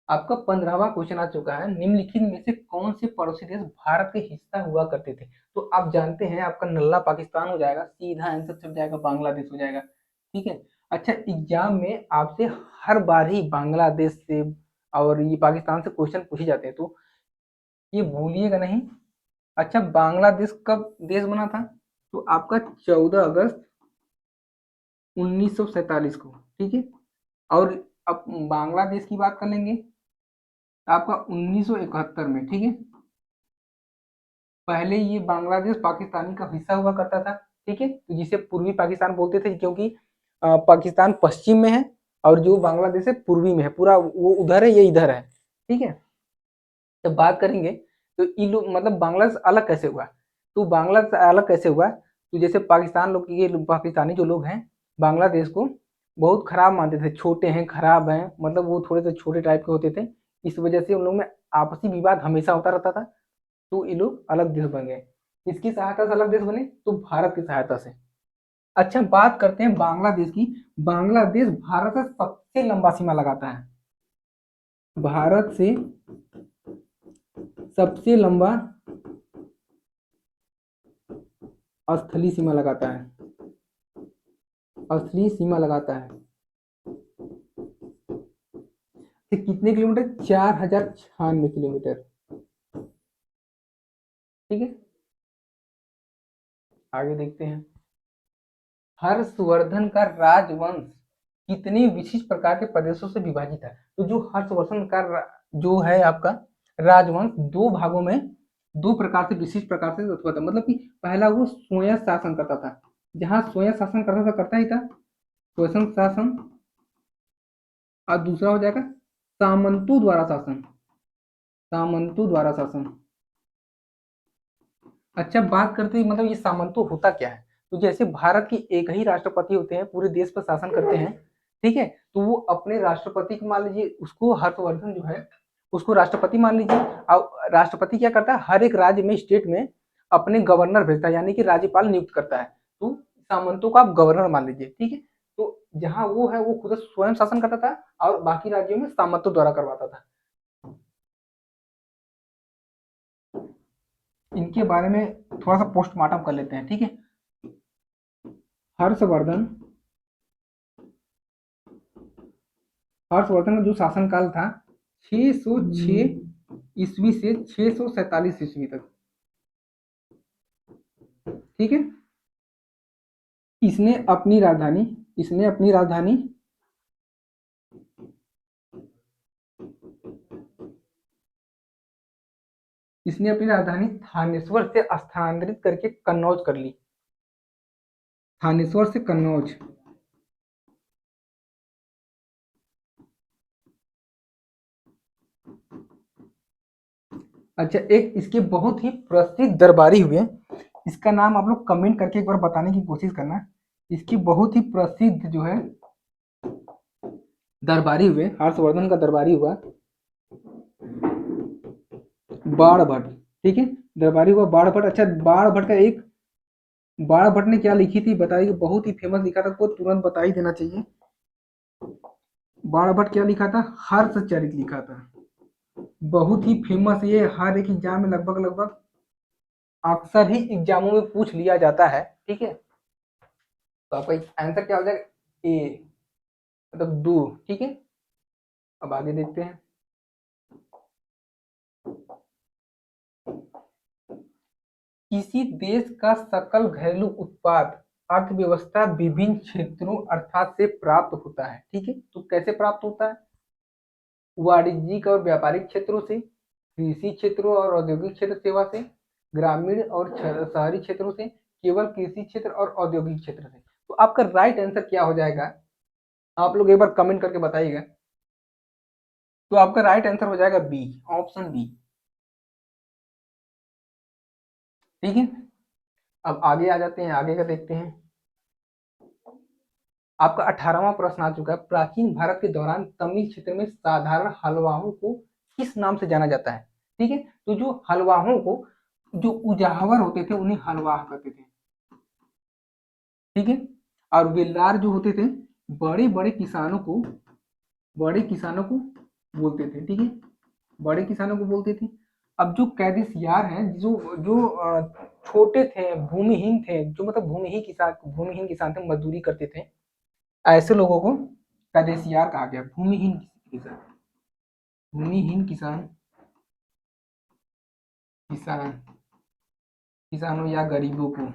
आपका 15वां क्वेश्चन आ चुका है, निम्नलिखित में से कौन से पड़ोसी देश भारत के हिस्सा हुआ करते थे, तो आप जानते हैं आपका नल्ला पाकिस्तान हो जाएगा, सीधा आंसर चल जाएगा बांग्लादेश हो जाएगा, ठीक है। अच्छा एग्जाम में आपसे हर बार ही बांग्लादेश से और ये पाकिस्तान से क्वेश्चन पूछे जाते हैं, तो ये भूलिएगा नहीं। अच्छा बांग्लादेश कब देश बना था, तो आपका 14 अगस्त 1947 को, ठीक है। और अब बांग्लादेश की बात कर लेंगे, आपका 1971 में, ठीक है। पहले ये बांग्लादेश पाकिस्तानी का हिस्सा हुआ करता था, ठीक है, तो जिसे पूर्वी पाकिस्तान बोलते थे, क्योंकि पाकिस्तान पश्चिम में है और जो बांग्लादेश है पूर्वी में है, पूरा वो उधर है, ये इधर है, ठीक है। जब बात करेंगे तो इन लोग मतलब बांग्लादेश अलग कैसे हुआ, तो बांग्लादेश अलग कैसे हुआ, तो जैसे पाकिस्तान लोग, ये पाकिस्तानी जो लोग हैं बांग्लादेश को बहुत खराब मानते थे, छोटे हैं, खराब हैं, मतलब वो थोड़े से छोटे टाइप के होते थे, इस वजह से उन लोग में आपसी विवाद हमेशा होता रहता था, तो ये लोग अलग देश बन गए। किसकी सहायता से अलग देश बने, तो भारत की सहायता से। अच्छा, बात करते हैं बांग्लादेश की। बांग्लादेश भारत से सबसे लंबा सीमा लगाता है, भारत से सबसे लंबा स्थलीय सीमा लगाता है, स्थलीय सीमा लगाता है। तो कितने किलोमीटर, 4096 किलोमीटर, ठीक है। आगे देखते हैं, हर्षवर्धन का राजवंश कितने विशिष्ट प्रकार के प्रदेशों से विभाजित है, तो जो हर्षवर्धन का जो है आपका राजवंश दो भागों में, दो प्रकार से, विशिष्ट प्रकार से उत्पन्न था, मतलब कि पहला वो स्वयं शासन करता था, जहां स्वयं शासन करता था, करता ही था स्वयं शासन, और दूसरा हो जाएगा सामंतों द्वारा शासन, सामंतों द्वारा शासन। अच्छा, बात करते हैं मतलब ये सामंतों होता क्या है, तो जैसे भारत की एक ही राष्ट्रपति होते हैं, पूरे देश पर शासन करते हैं, ठीक है, तो वो अपने राष्ट्रपति को मान लीजिए, उसको हर्षवर्धन जो है उसको राष्ट्रपति मान लीजिए, और राष्ट्रपति क्या करता है, हर एक राज्य में, स्टेट में अपने गवर्नर भेजता है, यानी कि राज्यपाल नियुक्त करता है, तो सामंतों का आप गवर्नर मान लीजिए, ठीक है। तो जहां वो है वो खुद स्वयं शासन करता था और बाकी राज्यों में सामंतों द्वारा करवाता था। इनके बारे में थोड़ा सा पोस्टमार्टम कर लेते हैं, ठीक है। हर्षवर्धन, हर्षवर्धन का जो शासनकाल था 606 ईस्वी से 647 ईस्वी तक, ठीक है। इसने अपनी राजधानी, इसने अपनी राजधानी इसने अपनी राजधानी थानेश्वर से स्थानांतरित करके कन्नौज कर ली, थानेश्वर से कन्नौज। अच्छा, एक इसके बहुत ही प्रसिद्ध दरबारी हुए, इसका नाम आप लोग कमेंट करके एक बार बताने की कोशिश करना, इसकी बहुत ही प्रसिद्ध जो है दरबारी हुए, हर्षवर्धन का दरबारी हुआ बाण भट्ट, ठीक है, दरबारी हुआ बाण भट्ट। अच्छा, बाण भट्ट का एक, बाण भट्ट ने क्या लिखी थी बताइए, बहुत ही फेमस लिखा था, को तुरंत बता ही देना चाहिए। बाण भट्ट क्या लिखा था, हर्षचरित लिखा था, बहुत ही फेमस, ये हर एक एग्जाम में लगभग लगभग अक्सर ही एग्जामों में पूछ लिया जाता है, ठीक है। तो आपका आंसर क्या हो जाएगा, ए, मतलब दो, ठीक है। अब आगे देखते हैं, किसी देश का सकल घरेलू उत्पाद अर्थव्यवस्था विभिन्न क्षेत्रों अर्थात से प्राप्त होता है, ठीक है, तो कैसे प्राप्त होता है, वाणिज्यिक और व्यापारिक क्षेत्रों से, कृषि क्षेत्रों और औद्योगिक क्षेत्र सेवा से, ग्रामीण और शहरी क्षेत्रों से, केवल कृषि क्षेत्र और औद्योगिक क्षेत्र से। तो आपका राइट आंसर क्या हो जाएगा, आप लोग एक बार कमेंट करके बताइएगा। तो आपका राइट आंसर हो जाएगा बी, ऑप्शन बी, ठीक है। अब आगे आ जाते हैं, आगे का देखते हैं। आपका 18वां प्रश्न आ चुका है, प्राचीन भारत के दौरान तमिल क्षेत्र में साधारण हलवाओं को किस नाम से जाना जाता है, ठीक है। तो जो हलवाओं को, जो उजावर होते थे उन्हें हलवाह कहते थे, ठीक है। और वेल्लार जो होते थे, बड़े बड़े किसानों को, बड़े किसानों को बोलते थे, ठीक है, बड़े किसानों को बोलते थे। अब जो कैदिसियार हैं, जो जो छोटे थे, भूमिहीन थे, जो मतलब भूमिहीन किसान थे, मजदूरी करते थे, ऐसे लोगों को कैदेशियार कहा गया, भूमिहीन किसान, भूमिहीन किसान, किसान, किसानों या गरीबों को,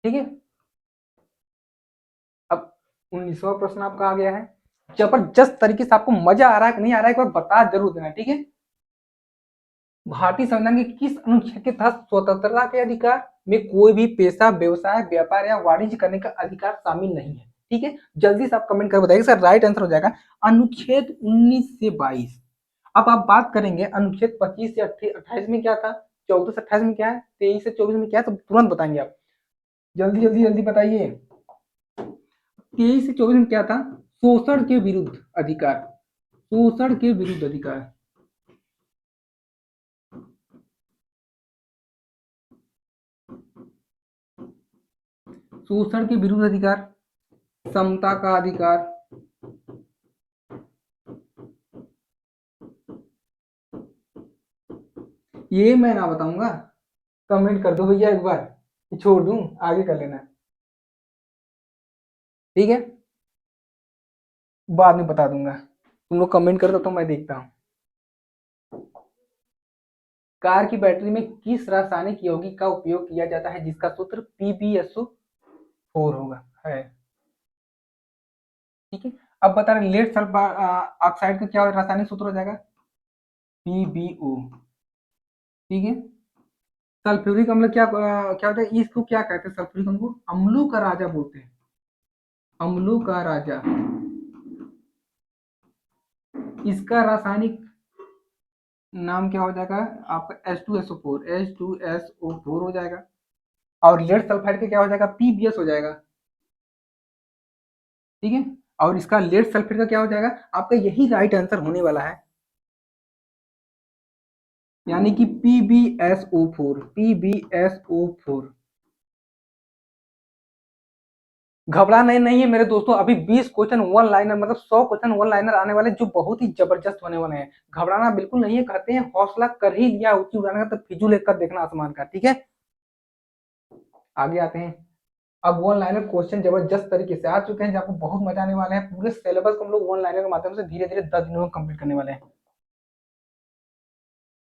ठीक है। अब 19वां प्रश्न आपका आ गया है, जबरदस्त तरीके से आपको मजा आ रहा है कि नहीं आ रहा है, एक बार बता जरूर देना, ठीक है। भारतीय संविधान के किस अनुच्छेद के तहत स्वतंत्रता के अधिकार में कोई भी पेशा, व्यवसाय, व्यापार या वाणिज्य करने का अधिकार शामिल नहीं है, ठीक है। जल्दी से आप कमेंट कर बताइए सर, राइट आंसर हो जाएगा अनुच्छेद 19 से 22। अब आप बात करेंगे अनुच्छेद 25 से 28 में क्या था, 14 से 28 में क्या है, 23 से 24 में क्या है, तो तुरंत बताएंगे आप। जल्दी जल्दी जल्दी बताइए। 23 से 24 में क्या था, शोषण के विरुद्ध अधिकार, शोषण के विरुद्ध अधिकार, शोषण के विरुद्ध अधिकार, समता का अधिकार, ये मैं ना बताऊंगा, कमेंट कर दो भैया एक बार, छोड़ दूं, आगे कर लेना, ठीक है। बाद में बता दूंगा, तुम लोग कमेंट कर दो तो मैं देखता हूँ। कार की बैटरी में किस रासायनिक यौगिक का उपयोग किया जाता है जिसका सूत्र PbSO4 होगा है, ठीक है। अब बता रहे लेड सल्फर ऑक्साइड का क्या रासायनिक सूत्र हो जाएगा, PbO, ठीक है। सल्फ्यूरिक अम्ल क्या होता है, इसको क्या कहते हैं, सल्फ्यूरिक अम्ल को अम्लों का राजा बोलते हैं, अम्लों का राजा। इसका रासायनिक नाम क्या हो जाएगा आपका, H2SO4 हो जाएगा। और लेड सल्फाइड का क्या हो जाएगा, PbS हो जाएगा, ठीक है। और इसका लेड सल्फेट का क्या हो जाएगा, आपका यही राइट आंसर होने वाला है, यानी कि PbSO4, PbSO4। घबराना नहीं है मेरे दोस्तों, अभी 20 क्वेश्चन वन लाइनर, मतलब 100 क्वेश्चन वन लाइनर आने वाले जो बहुत ही जबरदस्त होने वाले हैं। घबराना बिल्कुल नहीं है, कहते हैं हौसला कर ही लिया ऊंची उड़ाने का तो फिजूल लेकर देखना आसमान का, ठीक है। आगे आते हैं। अब वन लाइनर क्वेश्चन जबरदस्त तरीके से आ चुके हैं, जहाँ आपको बहुत मजा आने वाला है। पूरे सिलेबस को हम लोग वन लाइनर के माध्यम से धीरे धीरे 10 दिनों में कंप्लीट करने वाले हैं।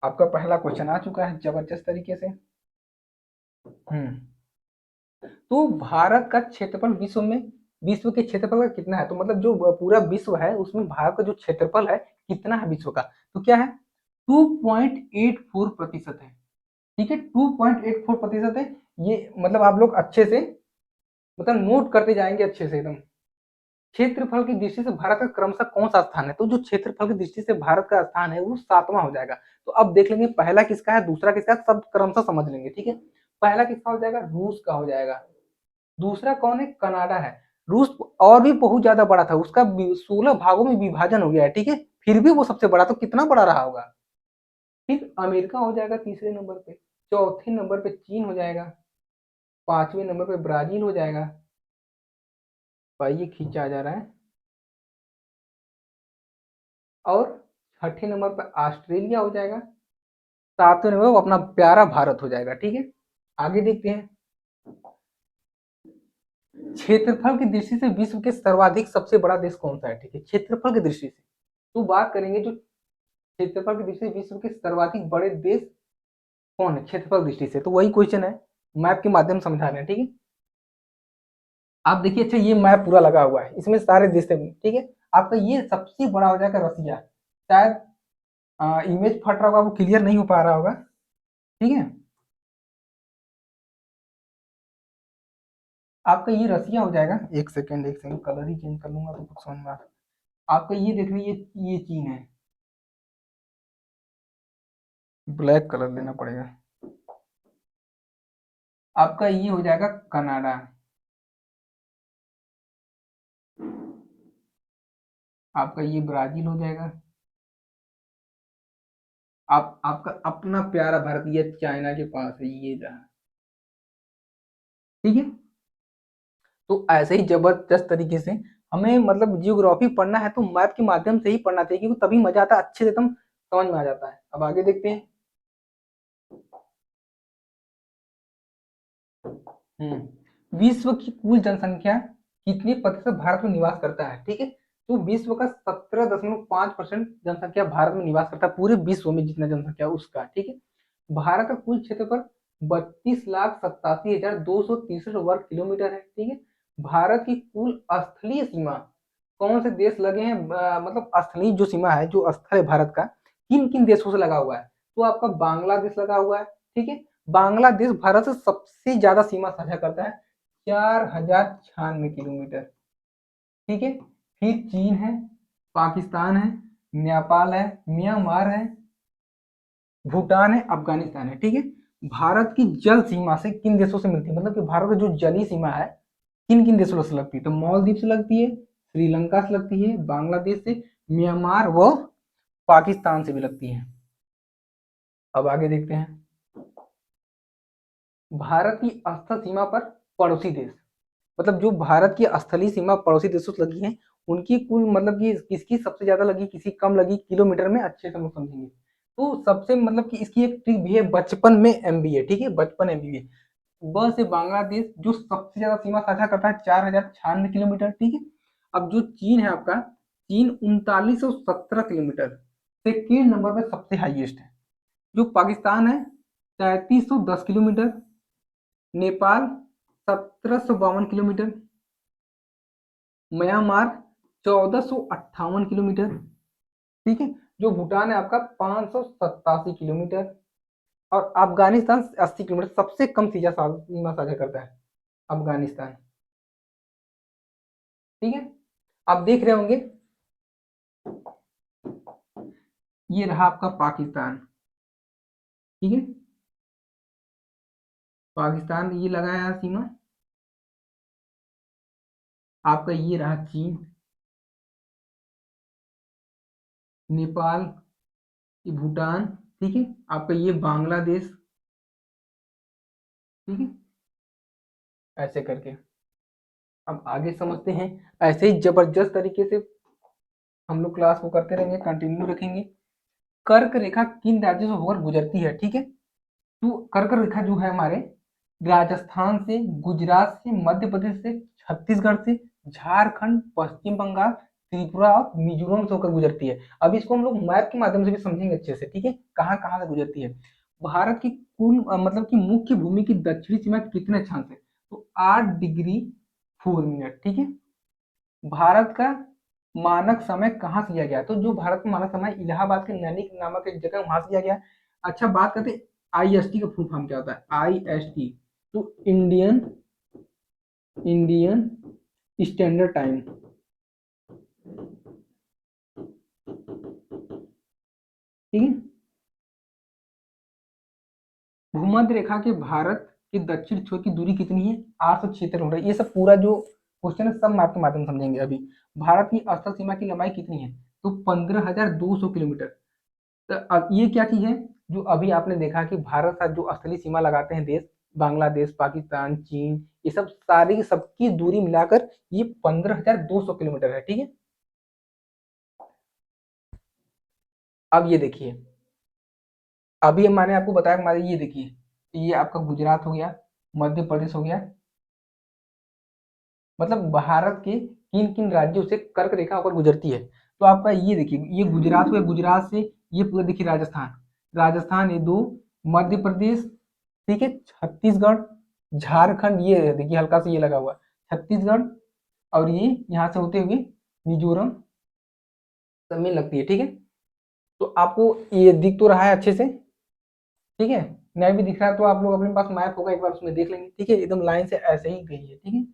आपका पहला क्वेश्चन आ चुका है जबरदस्त तरीके से। तो भारत का क्षेत्रफल विश्व में, विश्व के क्षेत्रफल का कितना है, तो मतलब जो पूरा विश्व है उसमें भारत का जो क्षेत्रफल है कितना है विश्व का, तो क्या है 2.84% है, ठीक है। 2.84% है ये, मतलब आप लोग अच्छे से मतलब नोट करते जाएंगे अच्छे से एकदम। क्षेत्रफल की दृष्टि से भारत का क्रमशः कौन सा स्थान है, तो जो क्षेत्रफल की दृष्टि से भारत का स्थान है वो 7वां हो जाएगा। तो अब देख लेंगे पहला किसका है, दूसरा किसका है, सब क्रमशः समझ लेंगे, ठीक है। पहला किसका हो जाएगा, रूस का हो जाएगा। दूसरा कौन है, कनाडा है। रूस और भी बहुत ज्यादा बड़ा था, उसका 16 भागों में विभाजन हो गया है, ठीक है। फिर भी वो सबसे बड़ा, तो कितना बड़ा रहा होगा। फिर अमेरिका हो जाएगा तीसरे नंबर पे, चौथे नंबर पे चीन हो जाएगा, पांचवें नंबर पे ब्राजील हो जाएगा, भाई ये खींचा जा रहा है, और छठे नंबर पर ऑस्ट्रेलिया हो जाएगा, सातवें नंबर पर अपना प्यारा भारत हो जाएगा, ठीक है। आगे देखते हैं। क्षेत्रफल की दृष्टि से विश्व के सर्वाधिक सबसे बड़ा देश कौन सा है, ठीक है, क्षेत्रफल की दृष्टि से। तो बात करेंगे जो क्षेत्रफल की दृष्टि से विश्व के सर्वाधिक बड़े देश कौन है क्षेत्रफल दृष्टि से, तो वही क्वेश्चन है, मैप के माध्यम से समझा रहे हैं, ठीक है। आप देखिए, अच्छा ये मैप पूरा लगा हुआ है, इसमें सारे देश थे, ठीक है। आपका ये सबसे बड़ा हो जाएगा रसिया, शायद इमेज फट रहा होगा, वो क्लियर नहीं हो पा रहा होगा, ठीक है। आपका ये रसिया हो जाएगा, एक सेकेंड एक सेकेंड, कलर ही चेंज कर लूंगा तो कुछ समझ में आपका ये देख लीजिए, ये चीन है, ब्लैक कलर लेना पड़ेगा। आपका ये हो जाएगा कनाडा, आपका ये ब्राजील हो जाएगा। आप आपका अपना प्यारा भारत ये चाइना के पास है, ये जहाँ, ठीक है। तो ऐसे ही जबरदस्त तरीके से हमें मतलब जियोग्राफी पढ़ना है तो मैप के माध्यम से ही पढ़ना चाहिए, क्योंकि तभी मजा आता है, अच्छे से एकदम समझ में आ जाता है। अब आगे देखते हैं। विश्व की कुल जनसंख्या कितने प्रतिशत भारत में निवास करता है, ठीक है। तो विश्व का 17.5% जनसंख्या भारत में निवास करता है, पूरे विश्व में जितना जनसंख्या उसका, ठीक है। भारत का कुल क्षेत्रफल 32,87,263 वर्ग किलोमीटर है, ठीक है। भारत की कुल स्थलीय सीमा कौन से देश लगे हैं, मतलब स्थलीय जो सीमा है, जो स्थल है भारत का, किन किन देशों से लगा हुआ है, तो आपका बांग्लादेश लगा हुआ है। ठीक है, बांग्लादेश भारत से सबसे ज्यादा सीमा साझा करता है, 4096 किलोमीटर। ठीक है, फिर चीन है, पाकिस्तान है, नेपाल है, म्यांमार है, भूटान है, अफगानिस्तान है। ठीक है, भारत की जल सीमा से किन देशों से मिलती है, मतलब कि भारत की जो जलीय सीमा है किन किन देशों से लगती है, तो मालदीव से लगती है, श्रीलंका से लगती है, बांग्लादेश से, म्यांमार व पाकिस्तान से भी लगती है। अब आगे देखते हैं, भारत की स्थल सीमा पर पड़ोसी देश, मतलब जो भारत की स्थलीय सीमा पड़ोसी देशों से लगी है, उनकी कुल मतलब कि किसकी सबसे ज्यादा लगी, किसी कम लगी, किलोमीटर में अच्छे से हम लोग समझेंगे। तो सबसे मतलब कि इसकी एक ट्रिक भी है, 55 में MBA। ठीक है, 55 MBA। ब से बांग्लादेश जो सबसे ज्यादा सीमा साझा करता है, 4096 किलोमीटर। ठीक है, अब जो चीन है आपका, चीन 3917 किलोमीटर, सेकेंड नंबर पर सबसे हाईएस्ट है। जो पाकिस्तान है, 3310 kilometre, Nepal 1752 kilometre, Myanmar 1458 kilometre. ठीक है, जो भूटान है आपका 587 किलोमीटर, और अफगानिस्तान 80 किलोमीटर, सबसे कम सीमा साझा करता है अफगानिस्तान। ठीक है, आप देख रहे होंगे, ये रहा आपका पाकिस्तान। ठीक है, पाकिस्तान ये लगाया सीमा, आपका ये रहा चीन, नेपाल, ये भूटान। ठीक है, आपका ये बांग्लादेश। ठीक है, ऐसे करके अब आगे समझते हैं। ऐसे ही जबरदस्त तरीके से हम लोग क्लास को करते रहेंगे, कंटिन्यू रखेंगे। कर्क रेखा किन राज्यों से होकर गुजरती है, ठीक है, तो कर्क रेखा जो है हमारे राजस्थान से, गुजरात से, मध्य प्रदेश से, छत्तीसगढ़ से, झारखंड, पश्चिम बंगाल, त्रिपुरा और मिजोरम से होकर गुजरती है। अब इसको हम लोग मैप के माध्यम से भी समझेंगे अच्छे से। ठीक है, कहाँ कहाँ से गुजरती है। भारत की कुल मतलब की मुख्य भूमि की दक्षिणी सीमा कितने अक्षांश है, तो 8 डिग्री 4 मिनट। ठीक है, भारत का मानक समय कहाँ से लिया गया, तो जो भारत का मानक समय इलाहाबाद के नैनिक नामक एक जगह, वहां से लिया गया। अच्छा, बात करते हैं IST का फुल फॉर्म क्या होता है, IST, तो इंडियन इंडियन स्टैंडर्ड टाइम। ठीक है, भूमध्य रेखा के भारत के दक्षिण छोर की दूरी कितनी है, 876 किलोमीटर। ये सब पूरा जो क्वेश्चन है सब मैं आपके माध्यम से समझेंगे अभी। भारत की स्थल सीमा की लंबाई कितनी है, तो 15,200 किलोमीटर। तो अब ये क्या चीज है, जो अभी आपने देखा कि भारत साथ जो स्थलीय सीमा लगाते हैं देश, बांग्लादेश, पाकिस्तान, चीन, ये सब सारी सबकी दूरी मिलाकर ये 15,200 किलोमीटर है। ठीक है, अब ये देखिए, अभी मैंने आपको बताया, हमारे ये देखिए, ये आपका गुजरात हो गया, मध्य प्रदेश हो गया, मतलब भारत के किन किन राज्यों से कर्क रेखा होकर गुजरती है। तो आपका ये देखिए, ये गुजरात हुआ, गुजरात से ये पूरा देखिए राजस्थान, राजस्थान ये दो, मध्य प्रदेश, ठीक है, छत्तीसगढ़, झारखंड, ये देखिए हल्का सा ये लगा हुआ, छत्तीसगढ़, और ये यहाँ से होते हुए मिजोरम सब में लगती है। ठीक है, तो आपको ये दिख तो रहा है अच्छे से। ठीक है, नहीं भी दिख रहा है तो आप लोग अपने पास मैप होगा, एक बार उसमें देख लेंगे। ठीक है, एकदम लाइन से ऐसे ही गई है। ठीक है,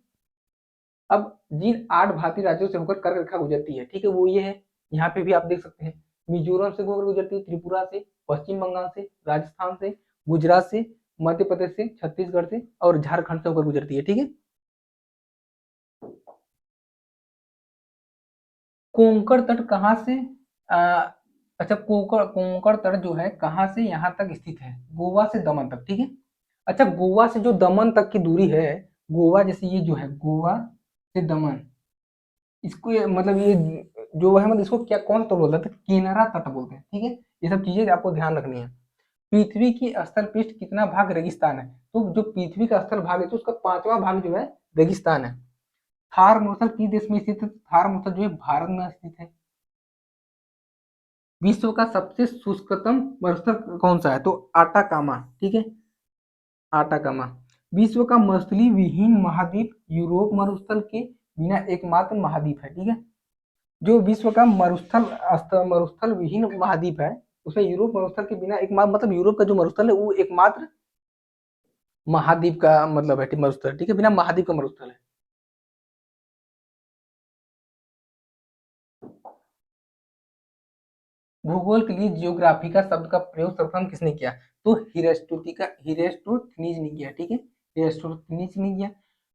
अब जिन 8 भारतीय राज्यों से होकर कर्क रेखा गुजरती है, ठीक है, वो ये है, यहाँ पे भी आप देख सकते हैं, मिजोरम से होकर गुजरती है, त्रिपुरा से, पश्चिम बंगाल से, राजस्थान से, गुजरात से, मध्य प्रदेश से, छत्तीसगढ़ से और झारखंड से होकर गुजरती है। ठीक है, कोंकण तट कहाँ से, आ, अच्छा, कोंकण कोंकण तट जो है कहाँ से यहाँ तक स्थित है, गोवा से दमन तक। ठीक है, अच्छा, गोवा से जो दमन तक की दूरी है, गोवा जैसे ये जो है, गोवा से दमन, इसको मतलब ये जो है, मतलब इसको क्या कौन तट बोलता है, तो किनारा तट बोलते हैं। ठीक है, ये सब चीजें आपको ध्यान रखनी है। पृथ्वी की स्थल पृष्ठ कितना भाग रेगिस्तान है, तो जो पृथ्वी का स्थल भाग है, तो उसका 5वां भाग जो है रेगिस्तान है। थार मरुस्थल किस देश में स्थित है, थार मरुस्थल जो है भारत में स्थित है। विश्व का सबसे शुष्कतम मरुस्थल कौन सा है, तो आटाकामा। ठीक है, आटाकामा। विश्व का मछली विहीन महाद्वीप यूरोप मरुस्थल के बिना एकमात्र महाद्वीप है। ठीक है, जो विश्व का मरुस्थल विहीन महाद्वीप है, उसमें यूरोप मरुस्थल के बिना एक मतलब यूरोप का जो मरुस्थल है वो एकमात्र महाद्वीप का मतलब है, मरुस्थल, ठीक है, बिना महाद्वीप का मरुस्थल है। भूगोल के लिए जियोग्राफी का शब्द का प्रयोग सर्वप्रथम किसने किया? तो हिरेस्टोथनीज ने किया, ठीक है, हिरेस्टोथनीज ने किया।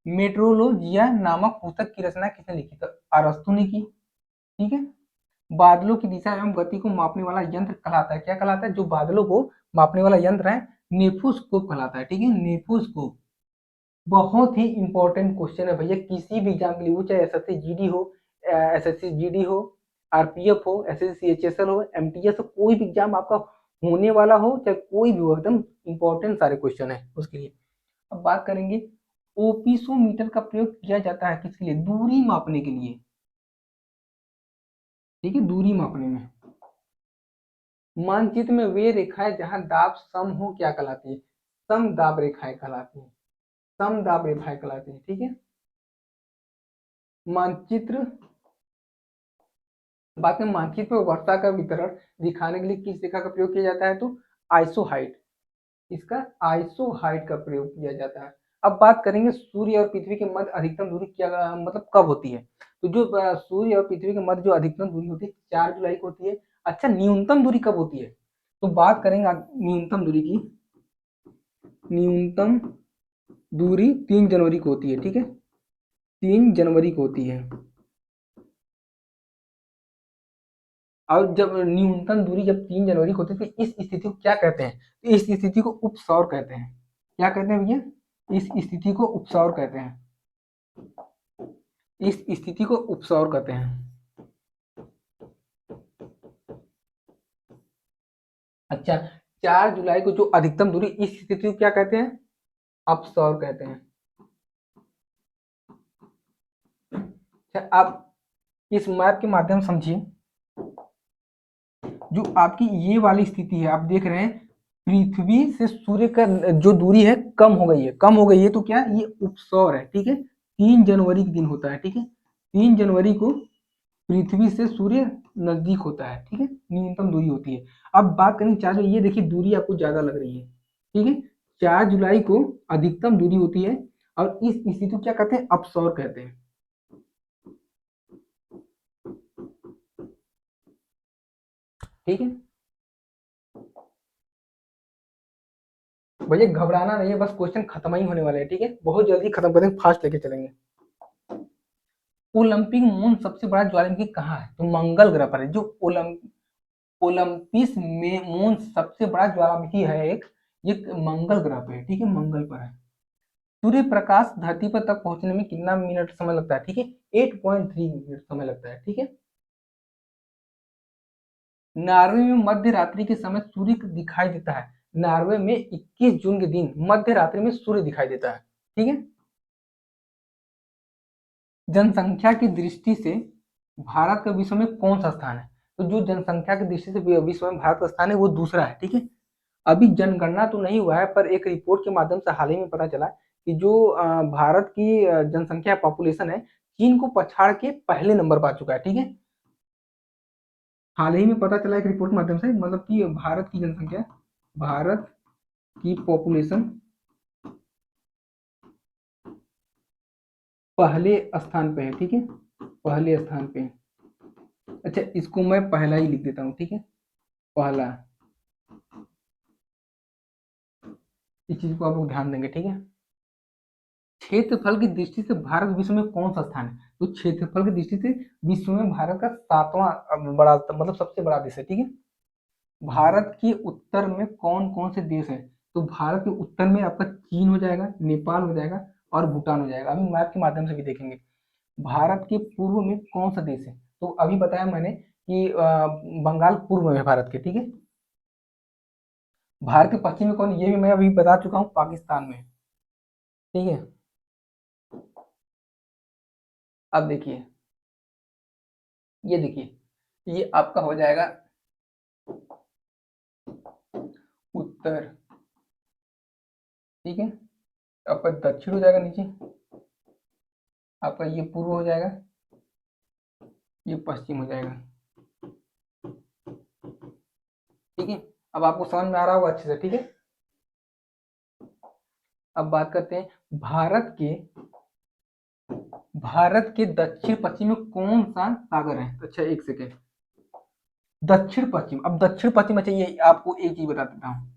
मेट्रोलॉजिया नामक पुस्तक की रचना किसने लिखी? तो अरस्तु ने की, ठीक है। बादलों की दिशा एवं गति को मापने वाला यंत्र कहलाता है, क्या कहलाता है? जो बादलों को मापने वाला यंत्र है, नेफोस्कोप कहलाता है, ठीक है, नेफोस्कोप। बहुत ही इंपॉर्टेंट क्वेश्चन है भैया, किसी भी एग्जाम के लिए, वो चाहे एसएससी जीडी हो, एसएससी जीडी हो, आरपीएफ हो, एसएससी सीएचएसएल हो, एमटीएस हो, कोई भी एग्जाम आपका होने वाला हो, चाहे कोई भी हो, एकदम इंपॉर्टेंट सारे क्वेश्चन है उसके लिए। अब बात करेंगे, ओपिसोमीटर का प्रयोग किया जाता है किसके लिए? दूरी मापने के लिए, ठीक है, दूरी मापने में। मानचित्र में वे रेखाएं जहां दाब सम हो क्या कहलाती है? समदाब रेखाएं कहलाती है, समदाब रेखाएं कहलाती है, ठीक है। मानचित्र, बात में मानचित्र में वर्षा का वितरण दिखाने के लिए किस रेखा का प्रयोग किया जाता है? तो आइसोहाइट, इसका आइसोहाइट का प्रयोग किया जाता है। अब बात करेंगे सूर्य और पृथ्वी के मध्य अधिकतम दूरी क्या मतलब कब होती है? तो जो सूर्य और पृथ्वी के मध्य जो अधिकतम दूरी होती है 4 जुलाई को होती है। अच्छा, न्यूनतम दूरी कब होती है? तो बात करेंगे न्यूनतम दूरी की। न्यूनतम दूरी 3 जनवरी को होती है, ठीक है, 3 जनवरी को होती है। और जब न्यूनतम दूरी जब 3 जनवरी को होती है तो इस स्थिति को क्या कहते हैं? तो इस स्थिति को उपसौर कहते हैं। क्या कहते हैं भैया? इस स्थिति को उपसौर कहते हैं, इस स्थिति को उपसौर कहते हैं। अच्छा, 4 जुलाई को जो अधिकतम दूरी, इस स्थिति को क्या कहते हैं? अपसौर कहते हैं। अच्छा, आप इस मैप के माध्यम से समझिए, जो आपकी ये वाली स्थिति है, आप देख रहे हैं पृथ्वी से सूर्य का जो दूरी है कम हो गई है, कम हो गई है, तो क्या ये उपसौर है, ठीक है। 3 जनवरी के दिन होता है, ठीक है, 3 जनवरी को पृथ्वी से सूर्य नजदीक होता है, ठीक है, न्यूनतम दूरी होती है। अब बात करें 4 जुलाई, ये देखिए दूरी आपको ज्यादा लग रही है, ठीक है, 4 जुलाई को अधिकतम दूरी होती है और इस स्थिति को क्या कहते हैं? अपसौर कहते हैं, ठीक है। भैया घबराना नहीं है, बस क्वेश्चन खत्म ही होने वाले हैं, ठीक है, बहुत जल्दी खत्म करेंगे, फास्ट लेके चलेंगे। ओलंपिक मून सबसे बड़ा ज्वालामुखी कहाँ है? तो मंगल ग्रह पर है। जो ओलंपिस में मून सबसे बड़ा ज्वालामुखी है एक, ये मंगल ग्रह पे है, ठीक है, मंगल पर है। सूर्य प्रकाश धरती पर तक पहुंचने में कितना मिनट समय लगता है? ठीक है, 8.3 मिनट समय लगता है, ठीक है। नॉर्वे में मध्य रात्रि के समय सूर्य दिखाई देता है। नॉर्वे में 21 जून के दिन मध्य रात्रि में सूर्य दिखाई देता है, ठीक है। जनसंख्या की दृष्टि से भारत का विश्व में कौन सा स्थान है? तो जो जनसंख्या की दृष्टि से विश्व में भारत का स्थान है वो दूसरा है, ठीक है। अभी जनगणना तो नहीं हुआ है, पर एक रिपोर्ट के माध्यम से हाल ही में पता चला कि जो भारत की जनसंख्या पॉपुलेशन है, चीन को पछाड़ के पहले नंबर पर आ चुका है, ठीक है। हाल ही में पता चला एक रिपोर्ट के माध्यम से, मतलब कि भारत की जनसंख्या, भारत की पॉपुलेशन पहले स्थान पे है, ठीक है, पहले स्थान पे है। अच्छा, इसको मैं पहला ही लिख देता हूँ, ठीक है, पहला। इस चीज को आप लोग ध्यान देंगे, ठीक है। क्षेत्रफल की दृष्टि से भारत विश्व में कौन सा स्थान है? तो क्षेत्रफल की दृष्टि से विश्व में भारत का 7वां बड़ा, मतलब सबसे बड़ा देश है, ठीक है। भारत के उत्तर में कौन कौन से देश है? तो भारत के उत्तर में आपका चीन हो जाएगा, नेपाल हो जाएगा और भूटान हो जाएगा। अभी मैप के माध्यम से भी देखेंगे। भारत के पूर्व में कौन सा देश है? तो अभी बताया मैंने कि बंगाल पूर्व में है भारत के, ठीक है। भारत के पश्चिम में कौन? ये भी मैं अभी बता चुका हूँ, पाकिस्तान में, ठीक है। अब देखिए, ये देखिए, ये आपका हो जाएगा उत्तर, ठीक है, आपका दक्षिण हो जाएगा नीचे, आपका ये पूर्व हो जाएगा, ये पश्चिम हो जाएगा। ठीक है, अब आपको समझ में आ रहा होगा अच्छे से। ठीक है, अब बात करते हैं भारत के दक्षिण पश्चिम में कौन सा सागर है। अच्छा एक सेकेंड, दक्षिण पश्चिम, अब दक्षिण पश्चिम, अच्छा ये आपको एक चीज बता देता हूँ।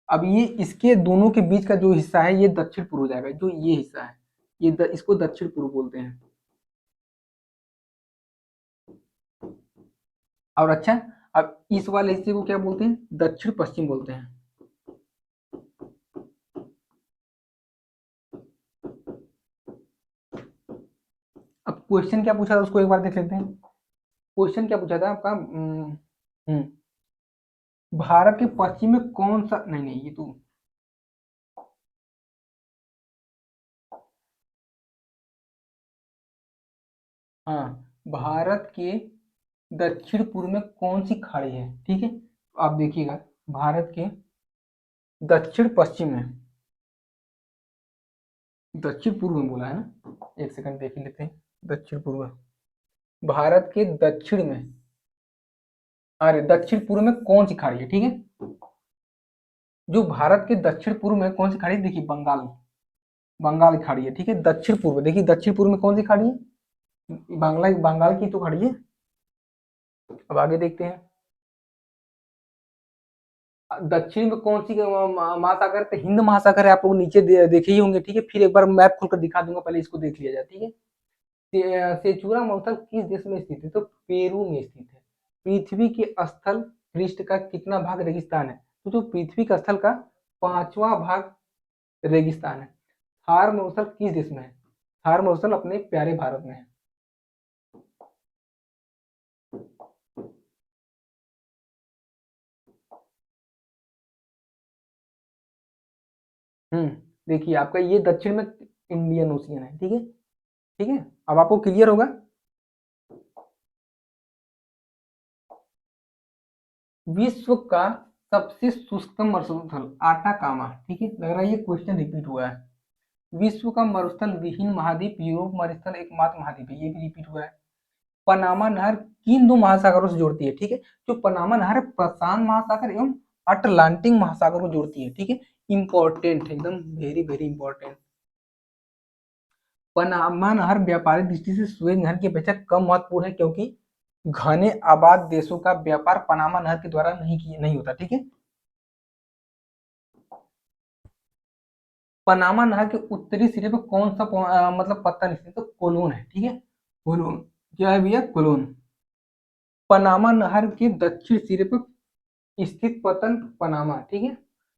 अब ये इसके दोनों के बीच का जो हिस्सा है ये दक्षिण पूर्व हो जाएगा। जो ये हिस्सा है ये इसको दक्षिण पूर्व बोलते हैं। और अच्छा, अब इस वाले हिस्से को क्या बोलते हैं, दक्षिण पश्चिम बोलते हैं। अब क्वेश्चन क्या पूछा था उसको एक बार देख लेते हैं। क्वेश्चन क्या पूछा था आपका, भारत के पश्चिम में कौन सा, नहीं नहीं ये तो, हाँ, भारत के दक्षिण पूर्व में कौन सी खाड़ी है। ठीक है, आप देखिएगा, भारत के दक्षिण पश्चिम में, दक्षिण पूर्व में बोला है ना, एक सेकंड देख ही लेते हैं। दक्षिण पूर्व, भारत के दक्षिण में, अरे दक्षिण पूर्व में कौन सी खाड़ी है। ठीक है, जो भारत के दक्षिण पूर्व में कौन सी खाड़ी है, देखिए बंगाल, बंगाल की खाड़ी है। ठीक है, दक्षिण पूर्व, देखिए दक्षिण पूर्व में कौन सी खाड़ी है, बंगाल की तो खाड़ी है। अब आगे देखते हैं, दक्षिण में कौन सी महासागर, तो हिंद महासागर है। आप लोग नीचे देखे ही होंगे। ठीक है, फिर एक बार मैप खोलकर दिखा दूंगा, पहले इसको देख लिया जाए। ठीक है, सेचुरा महोत्सव किस देश में स्थित है, तो पेरू में स्थित है। पृथ्वी के स्थल पृष्ठ का कितना भाग रेगिस्तान है, तो जो पृथ्वी का स्थल का 5वां भाग रेगिस्तान है। थार महोत्सव किस देश में है, थार महोत्सव अपने प्यारे भारत में है। हम्म, देखिए आपका ये दक्षिण में इंडियन ओशियन है। ठीक है, ठीक है, अब आपको क्लियर होगा। विश्व का सबसे शुष्कतम मरुस्थल आटाकामा। ठीक है, लग रहा है ये क्वेश्चन रिपीट हुआ है। विश्व का मरुस्थल विहीन महाद्वीप यूरोप मरुस्थल एकमात्र महाद्वीप है, ये भी रिपीट हुआ है। पनामा नहर किन दो महासागरों से जोड़ती है। ठीक है, जो पनामा नहर प्रशांत महासागर एवं अटलांटिक महासागर को जोड़ती है। ठीक है, इंपॉर्टेंट है एकदम, वेरी वेरी इंपॉर्टेंट। पनामा नहर व्यापारिक दृष्टि से सुएज नहर की अपेक्षा कम महत्वपूर्ण है, क्योंकि घने आबाद देशों का व्यापार पनामा नहर के द्वारा नहीं होता। ठीक है, पनामा नहर के उत्तरी सिरे पर कौन सा मतलब पत्तन स्थित, तो कोलोन है। ठीक है, कोलोन, क्या है भैया, कोलोन। पनामा नहर के दक्षिण सिरे पर स्थित पतन पनामा। ठीक है,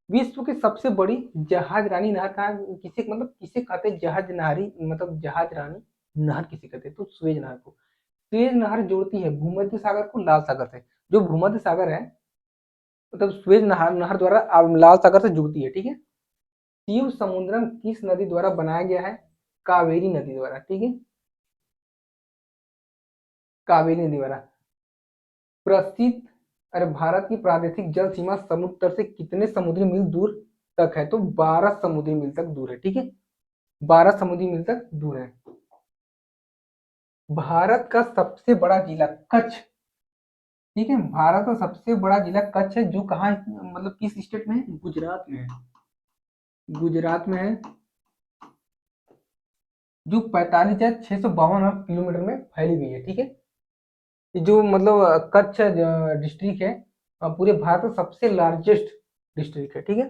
विश्व की सबसे बड़ी जहाज रानी नहर कहा, किसे मतलब किसे कहते हैं, जहाज नारी मतलब जहाज रानी नहर किसे कहते हैं, तो सुएज नहर को। सुएज नहर जोड़ती है भूमध्य सागर को लाल सागर से। जो भूमध्य सागर है मतलब सुएज नहर नहर द्वारा लाल सागर से जुड़ती है। ठीक है, शिव समुद्रम किस नदी द्वारा बनाया गया है, कावेरी नदी द्वारा। ठीक है, कावेरी नदी द्वारा प्रसिद्ध। अरे भारत की प्रादेशिक जल सीमा समुद्र तट से कितने समुद्री मील दूर तक है, तो 12 समुद्री मील तक दूर है। ठीक है, 12 समुद्री मील तक दूर है। भारत का सबसे बड़ा जिला कच्छ। ठीक है, भारत का सबसे बड़ा जिला कच्छ है, जो कहाँ मतलब किस स्टेट में है, गुजरात में है। गुजरात में है, जो 45,652 किलोमीटर में फैली हुई है। ठीक है, ये जो मतलब कच्छ डिस्ट्रिक्ट है, पूरे भारत का सबसे लार्जेस्ट डिस्ट्रिक्ट है। ठीक है,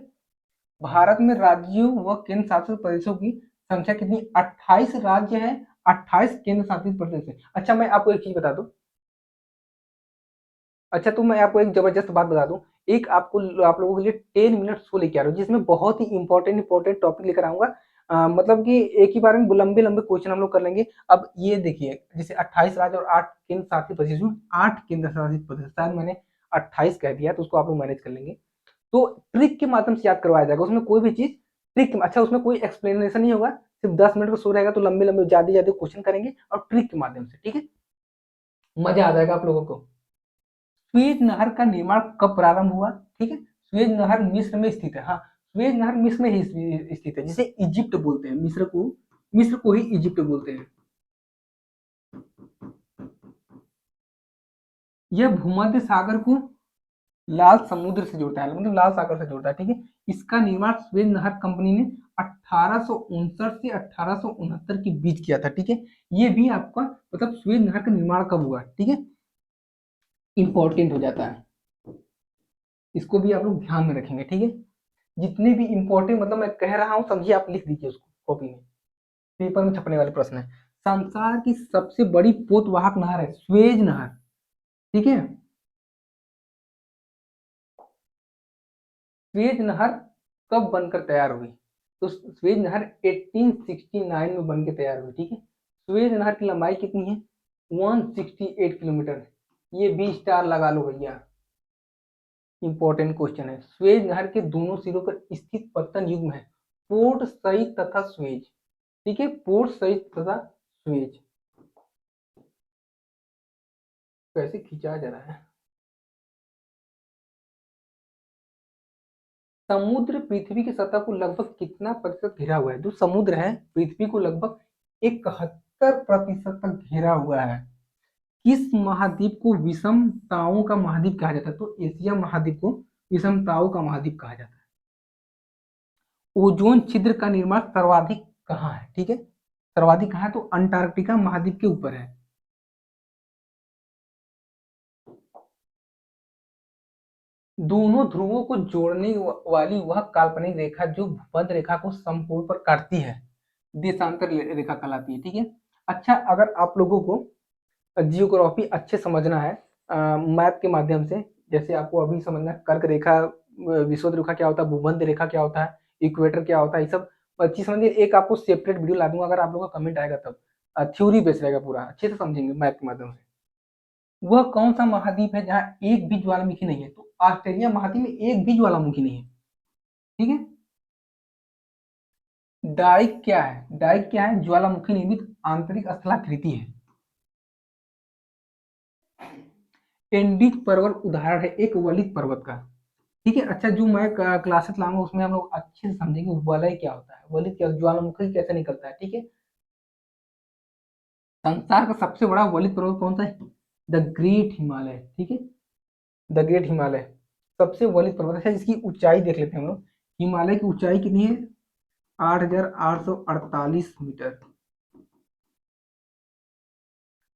भारत में राज्यों व केंद्र शासित प्रदेशों की संख्या कितनी, 28 राज्य है, 28 केंद्र शासित प्रदेश है। अच्छा मैं आपको एक चीज बता दूं, अच्छा तो मैं आपको एक जबरदस्त बात बता दूं, एक आपको आप लोगों के लिए 10 मिनट शो लेके आ रहा हूँ, जिसमें बहुत ही इंपॉर्टेंट टॉपिक लेकर आऊंगा। मतलब कि एक ही बार में लंबे लंबे क्वेश्चन हम लोग कर लेंगे। अब ये देखिए, जैसे 28 राज्य और 8 केंद्र शासित प्रदेश, 8 केंद्र शासित प्रदेश, शायद मैंने 28 कह दिया, तो उसको आप लोग मैनेज कर लेंगे। तो ट्रिक के माध्यम से याद करवाया जाएगा, उसमें कोई भी चीज ट्रिक, अच्छा उसमें कोई एक्सप्लेनेशन नहीं होगा, सिर्फ 10 मिनट का शो रहेगा, तो लंबे लंबे ज्यादा ज्यादा क्वेश्चन करेंगे और ट्रिक के माध्यम से। ठीक है, मजा आ जाएगा आप लोगों को। सुएज नहर का निर्माण कब प्रारंभ हुआ, ठीक है, सुएज नहर मिस्र में स्थित है। हाँ, सुएज नहर मिस्र में ही स्थित है, जिसे इजिप्ट बोलते हैं, मिस्र को ही इजिप्ट बोलते हैं। यह भूमध्य सागर को लाल समुद्र से जोड़ता है, मतलब लाल सागर से जोड़ता है, ठीक है। इसका निर्माण स्वेज नहर कंपनी ने 1859 से 1869 के बीच किया था, ठीक है। ये भी आपका मतलब स्वेज नहर का निर्माण कब हुआ, ठीक है, इंपॉर्टेंट हो जाता है, इसको भी आप लोग ध्यान में रखेंगे, ठीक है। जितने भी इंपॉर्टेंट मतलब मैं कह रहा हूँ समझिए, आप लिख दीजिए उसको कॉपी में, पेपर में छपने वाले प्रश्न है। संसार की सबसे बड़ी पोतवाहक नहर है स्वेज नहर, ठीक है। स्वेज नहर कब बनकर तैयार हुई, तो स्वेज नहर 1869 में बनकर तैयार हुई, ठीक है। स्वेज नहर की लंबाई कितनी है, 168 किलोमीटर। ये भी स्टार लगा लो भैया, इंपॉर्टेंट क्वेश्चन है। स्वेज नहर के दोनों सिरों पर स्थित पत्तन युग्म है पोर्ट सईद तथा स्वेज, ठीक है, पोर्ट सईद तथा स्वेज। कैसे खींचा जा रहा है। समुद्र पृथ्वी की सतह को लगभग कितना प्रतिशत घेरा हुआ है, जो समुद्र है पृथ्वी को लगभग 71% तक घेरा हुआ है। किस महाद्वीप को विषमताओं का महाद्वीप कहा जाता है, तो एशिया महाद्वीप को विषमताओं का महाद्वीप कहा जाता है। ओजोन छिद्र का निर्माण सर्वाधिक कहाँ है, ठीक है, सर्वाधिक कहाँ है, तो अंटार्कटिका महाद्वीप के ऊपर है। दोनों ध्रुवों को जोड़ने वाली वह काल्पनिक रेखा जो भूमध्य रेखा को समकोण पर काटती है देशांतर रेखा कहलाती है, ठीक है। अच्छा, अगर आप लोगों को जियोग्राफी अच्छे समझना है मैप के माध्यम से, जैसे आपको अभी समझना है कर्क रेखा, विषुवत रेखा क्या होता है, भूमध्य रेखा क्या होता है, इक्वेटर क्या होता है, ये सब अच्छी समझिए। एक आपको सेपरेट वीडियो ला दूंगा, अगर आप लोगों का कमेंट आएगा तब थ्योरी बेस रहेगा, पूरा अच्छे से समझेंगे मैप के माध्यम से। वह कौन सा महाद्वीप है जहाँ एक भी ज्वालामुखी नहीं है, तो ऑस्ट्रेलिया महाद्वीप में एक भी ज्वालामुखी नहीं है, ठीक है। डाइक क्या है, डाइक क्या है, ज्वालामुखी निर्मित आंतरिक स्थलाकृति है। एंडीज पर्वत उदाहरण है एक वलित पर्वत का, ठीक है। अच्छा, जो मैं क्लासेस लाऊंगा उसमें हम लोग अच्छे से समझेंगे वलय क्या होता है, वलित क्या, ज्वालामुखी कैसे निकलता है, ठीक है। संसार का सबसे बड़ा वलित पर्वत कौन सा है, द ग्रेट हिमालय, ठीक है, द ग्रेट हिमालय सबसे वलित पर्वत है। जिसकी ऊंचाई देख लेते हैं हम लोग, हिमालय की ऊंचाई कितनी है, 8,848 मीटर।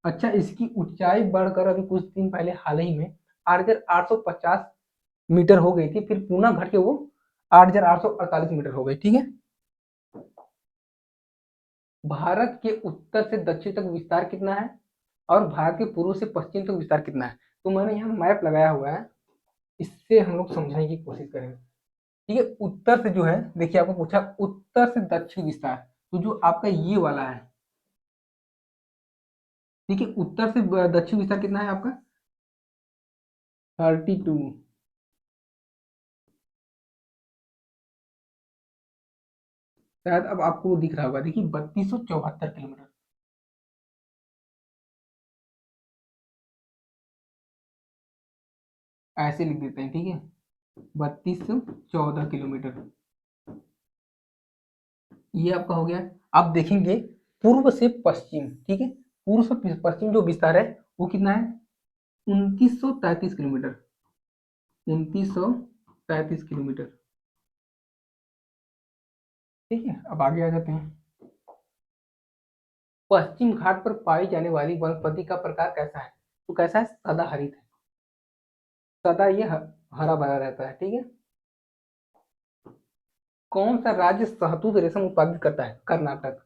अच्छा, इसकी ऊंचाई बढ़कर अभी कुछ दिन पहले हाल ही में 8,850 मीटर हो गई थी, फिर पुनः घट के वो 8,848 मीटर हो गई, ठीक है। भारत के उत्तर से दक्षिण तक विस्तार कितना है, और भारत के पूर्व से पश्चिम तक विस्तार कितना है, तो मैंने यहाँ मैप लगाया हुआ है, इससे हम लोग समझने की कोशिश करेंगे, ठीक है। उत्तर से जो है, देखिए आपको पूछा उत्तर से दक्षिण विस्तार, तो जो आपका ये वाला है, ठीक है, उत्तर से दक्षिण विस्तार कितना है आपका, 32। शायद अब आपको वो दिख रहा होगा, देखिए 3274 किलोमीटर। ऐसे लिख देते हैं, ठीक है, 3214 किलोमीटर, ये आपका हो गया। आप देखेंगे पूर्व से पश्चिम, ठीक है, पूर्व से पश्चिम जो विस्तार है वो कितना है, 2933 किलोमीटर, 2933 किलोमीटर, ठीक है। अब आगे आ जाते हैं। पश्चिम घाट पर पाई जाने वाली वनस्पति का प्रकार कैसा है, तो कैसा है, सदाहरित है, सदा ये हरा भरा रहता है, ठीक है। कौन सा राज्य शहतूत रेशम उत्पादित करता है, कर्नाटक।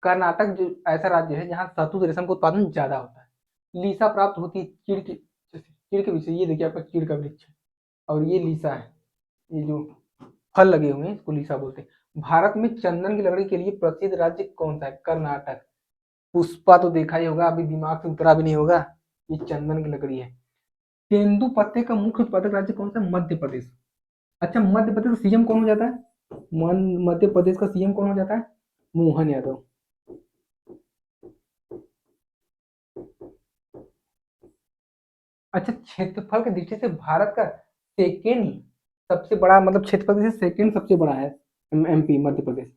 कर्नाटक जो ऐसा राज्य है जहाँ शहतूत रेशम का उत्पादन ज्यादा होता है। लीसा प्राप्त होती है चीड़ के वृक्ष से, ये देखिए आपका चीड़ का वृक्ष है, और ये लीसा है, ये जो फल लगे हुए हैं इसको लीसा बोलते हैं। भारत में चंदन की लकड़ी के लिए प्रसिद्ध राज्य कौन सा है, कर्नाटक। पुष्पा तो देखा ही होगा, अभी दिमाग से उतरा भी नहीं होगा, ये चंदन की लकड़ी है। तेंदु पत्ते का मुख्य उत्पादक राज्य कौन सा है, मध्य प्रदेश। अच्छा, मध्य प्रदेश का सीएम कौन हो जाता है, मध्य प्रदेश का सीएम कौन हो जाता है, मोहन यादव। अच्छा, क्षेत्रफल की दृष्टि से भारत का सेकेंड सबसे बड़ा, मतलब क्षेत्रफल से सेकेंड सबसे बड़ा है एमपी, मध्य प्रदेश,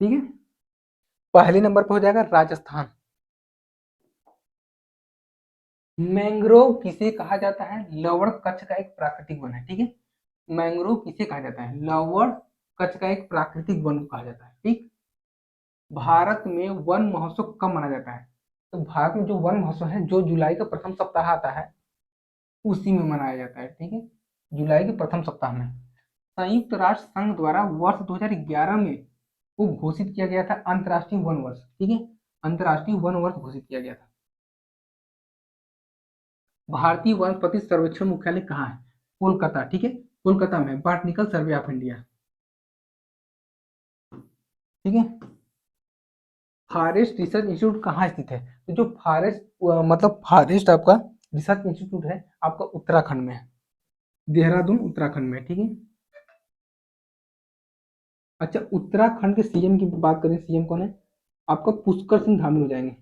ठीक है। पहले नंबर पर हो जाएगा राजस्थान, मैंग्रोव किसे कहा जाता है? लवण कच्छ का एक प्राकृतिक वन है, ठीक है। मैंग्रोव किसे कहा जाता है? लवण कच्छ का एक प्राकृतिक वन को कहा जाता है, ठीक। भारत में वन महोत्सव कब मनाया जाता है? तो भारत में जो वन महोत्सव है, जो जुलाई का प्रथम सप्ताह आता है, उसी में मनाया जाता है, ठीक है। जुलाई के प्रथम सप्ताह में संयुक्त राष्ट्र संघ द्वारा वर्ष 2011 में वो घोषित किया गया था अंतर्राष्ट्रीय वन वर्ष, ठीक है। अंतर्राष्ट्रीय वन वर्ष घोषित किया गया था। भारतीय वनस्पति सर्वेक्षण मुख्यालय कहाँ है? कोलकाता, ठीक है। कोलकाता में बॉटनिकल सर्वे ऑफ इंडिया, ठीक है। फॉरेस्ट रिसर्च इंस्टीट्यूट कहाँ स्थित है? तो जो फॉरेस्ट मतलब फॉरेस्ट आपका रिसर्च इंस्टीट्यूट है आपका उत्तराखंड में है, देहरादून उत्तराखंड में, ठीक है। अच्छा, उत्तराखंड के सीएम की बात करें, सीएम कौन है? आपका पुष्कर सिंह धामी हो जाएंगे।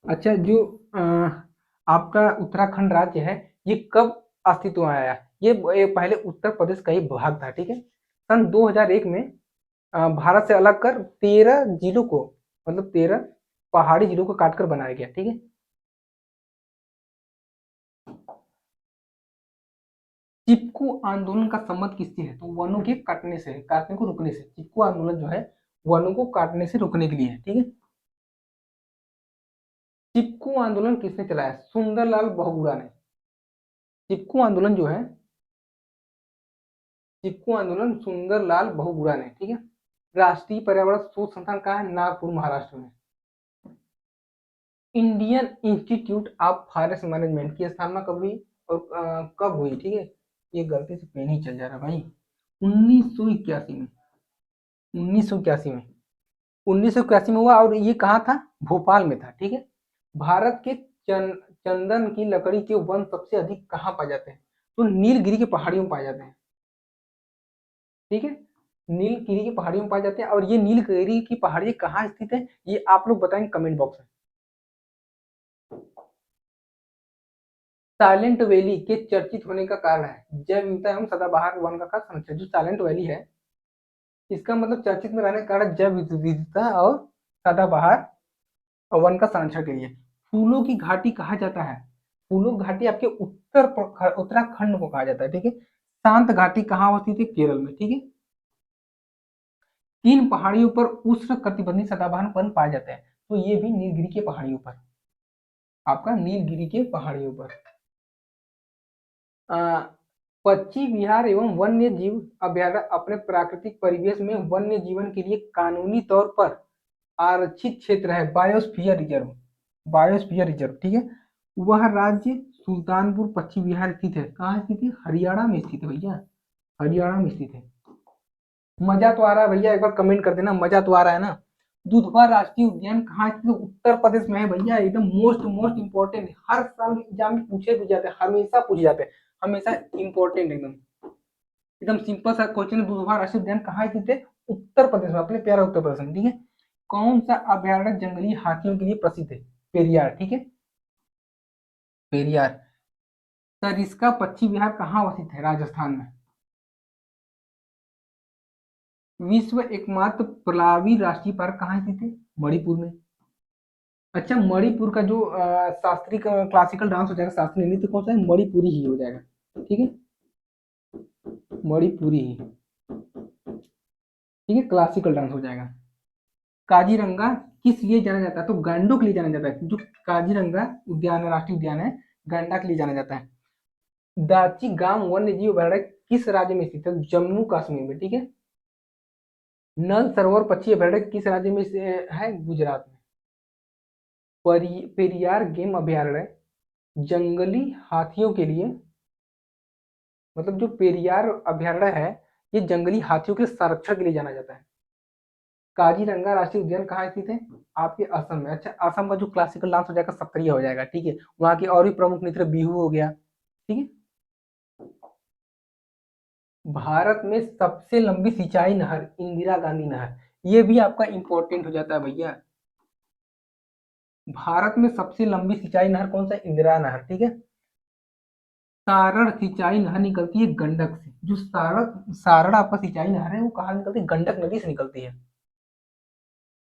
अच्छा, जो आपका उत्तराखंड राज्य है, ये कब अस्तित्व में आया? ये पहले उत्तर प्रदेश का ही भाग था, ठीक है। सन 2001 में भारत से अलग कर 13 जिलों को, मतलब 13 पहाड़ी जिलों को काटकर बनाया गया, ठीक है। चिपकू आंदोलन का संबंध किससे है? तो वनों के काटने से, काटने को रोकने से। चिपकू आंदोलन जो है वनों को काटने से रोकने के लिए है, ठीक है। चिपकू आंदोलन किसने चलाया? सुंदरलाल बहुगुणा ने। चिपकू आंदोलन जो है, चिपकू आंदोलन सुंदरलाल बहुगुणा ने, ठीक है। राष्ट्रीय पर्यावरण शोध संस्थान कहाँ है? नागपुर, महाराष्ट्र में। Indian institute of forest management की स्थापना कब हुई और कब हुई, ठीक है। ये गलती से पेन ही चल जा रहा भाई। 1981 में, 1981 में, 1981 में हुआ। और ये कहाँ था? भोपाल में था, ठीक है। भारत के चंदन की लकड़ी के वन सबसे अधिक कहाँ पाए जाते हैं? तो नीलगिरी की पहाड़ियों में पाए जाते हैं, ठीक है। नीलगिरी की पहाड़ियों में पाए जाते हैं। और ये नीलगिरी की पहाड़ी कहाँ स्थित है, ये आप लोग बताएंगे कमेंट बॉक्स में। साइलेंट वैली के चर्चित होने का कारण है जैव विविधता एवं सदाबहार वन का संरक्षण। जो साइलेंट वैली है, इसका मतलब चर्चित में रहने का कारण जैव विविधता और सदाबहार वन का संरक्षण के लिए। फूलों की घाटी कहा जाता है? फूलों की घाटी आपके उत्तराखंड को कहा जाता है, ठीक है। शांत घाटी कहाँ होती थी? केरल में, ठीक है। तीन पहाड़ियों पर उष्ण कटिबंधीय सदाबहार वन पाए जाते हैं, तो ये भी नीलगिरी के पहाड़ियों पर, आपका नीलगिरी के पहाड़ियों पर। पक्षी विहार एवं वन्य जीव अभ्यारण्य अपने प्राकृतिक परिवेश में वन्य जीवन के लिए कानूनी तौर पर आरक्षित क्षेत्र है, बायोस्फीयर रिजर्व, बायोस्फीयर रिजर्व, ठीक है। वह राज्य सुल्तानपुर पक्षी विहार स्थित है। कहाँ स्थित है? हरियाणा में स्थित है भैया, हरियाणा में स्थित है। मजा तो आ रहा है भैया? एक बार कमेंट कर देना, मजा तो आ रहा है ना। दुधवा राष्ट्रीय उद्यान कहाँ स्थित है? उत्तर प्रदेश में है भैया। एकदम मोस्ट मोस्ट इंपॉर्टेंट, हर साल एग्जाम में पूछे भी जाते हैं, हमेशा पूछे जाते हैं, हमेशा इंपॉर्टेंट एकदम। एकदम सिंपल सा क्वेश्चन। दुधवा राष्ट्रीय उद्यान कहाँ स्थित है? उत्तर प्रदेश में, अपने प्यारा उत्तर प्रदेश में, ठीक है। कौन सा अभ्यारण्य जंगली हाथियों के लिए प्रसिद्ध है? पेरियार, ठीक है, पेरियार। सरिस्का पक्षी विहार कहाँ अवस्थित है? राजस्थान में। विश्व एकमात्र पलावी राष्ट्रीय पार्क कहाँ स्थित है? मणिपुर में। अच्छा, मणिपुर का जो शास्त्रीय क्लासिकल डांस हो जाएगा, शास्त्रीय नृत्य कौन सा है? मणिपुरी ही हो जाएगा, ठीक है। मणिपुरी ही, ठीक है, क्लासिकल डांस हो जाएगा। काजीरंगा किस लिए जाना जाता है? तो गैंडों के लिए जाना जाता है। जो काजीरंगा उद्यान है, राष्ट्रीय उद्यान है, गैंडा के लिए जाना जाता है। दाची गांव वन्य जीव अभयारण्य किस राज्य में स्थित है? जम्मू कश्मीर में, ठीक है। नल सरोवर पक्षी अभयारण्य किस राज्य में है? गुजरात में। पेरियार गेम अभयारण्य जंगली हाथियों के लिए, मतलब जो पेरियार अभयारण्य है, ये जंगली हाथियों के संरक्षण के लिए जाना जाता है। काजीरंगा राष्ट्रीय उद्यान कहाँ स्थित है? आपके असम में। अच्छा, असम का जो क्लासिकल डांस हो जाएगा सत्रिया हो जाएगा, ठीक है। वहाँ की और भी प्रमुख नृत्य बिहू हो गया, ठीक है। भारत में सबसे लंबी सिंचाई नहर इंदिरा गांधी नहर, ये भी आपका इंपॉर्टेंट हो जाता है भैया। भारत में सबसे लंबी सिंचाई नहर कौन सा? इंदिरा नहर, ठीक है। सारण सिंचाई नहर निकलती है गंडक से। जो सारण सारण आपका सिंचाई नहर है वो कहाँ निकलती है? गंडक नदी से निकलती है।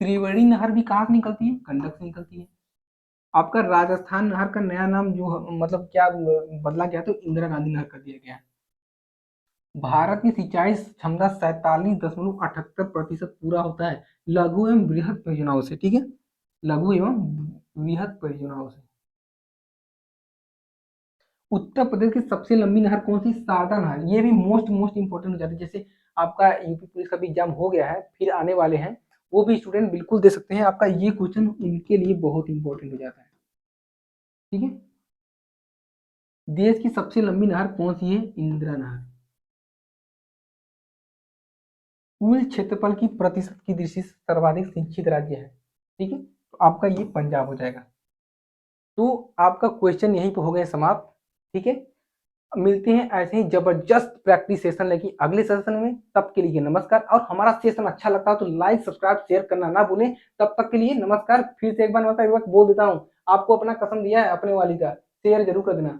त्रिवेणी नहर भी कहाँ से निकलती है? गंडक से निकलती है। आपका राजस्थान नहर का नया नाम जो मतलब क्या बदला गया तो इंदिरा गांधी नहर कर दिया गया है। भारत की सिंचाई क्षमता 47.78% पूरा होता है लघु एवं बृहद परियोजनाओं से, ठीक है, लघु एवं बृहद परियोजनाओं से। उत्तर प्रदेश की सबसे लंबी नहर कौन सी? शारदा नहर। ये भी मोस्ट मोस्ट इंपॉर्टेंट हो जाती है। जैसे आपका यूपी पुलिस का भी एग्जाम हो गया है, फिर आने वाले हैं, वो भी स्टूडेंट बिल्कुल दे सकते हैं। आपका ये क्वेश्चन उनके लिए बहुत इंपॉर्टेंट हो जाता है, ठीक है। देश की सबसे लंबी नहर कौन सी है? इंदिरा नहर। कुल क्षेत्रफल की प्रतिशत की दृष्टि से सर्वाधिक सिंचित राज्य है, ठीक है, तो आपका ये पंजाब हो जाएगा। तो आपका क्वेश्चन यहीं पर हो गए समाप्त, ठीक है। मिलते हैं ऐसे ही जबरदस्त प्रैक्टिस सेशन लेके अगले सेशन में। तब के लिए नमस्कार। और हमारा सेशन अच्छा लगता हो तो लाइक सब्सक्राइब शेयर करना ना भूलें। तब तक के लिए नमस्कार। फिर से एक बार बोल देता हूँ, आपको अपना कसम दिया है अपने वाली का, शेयर जरूर कर देना।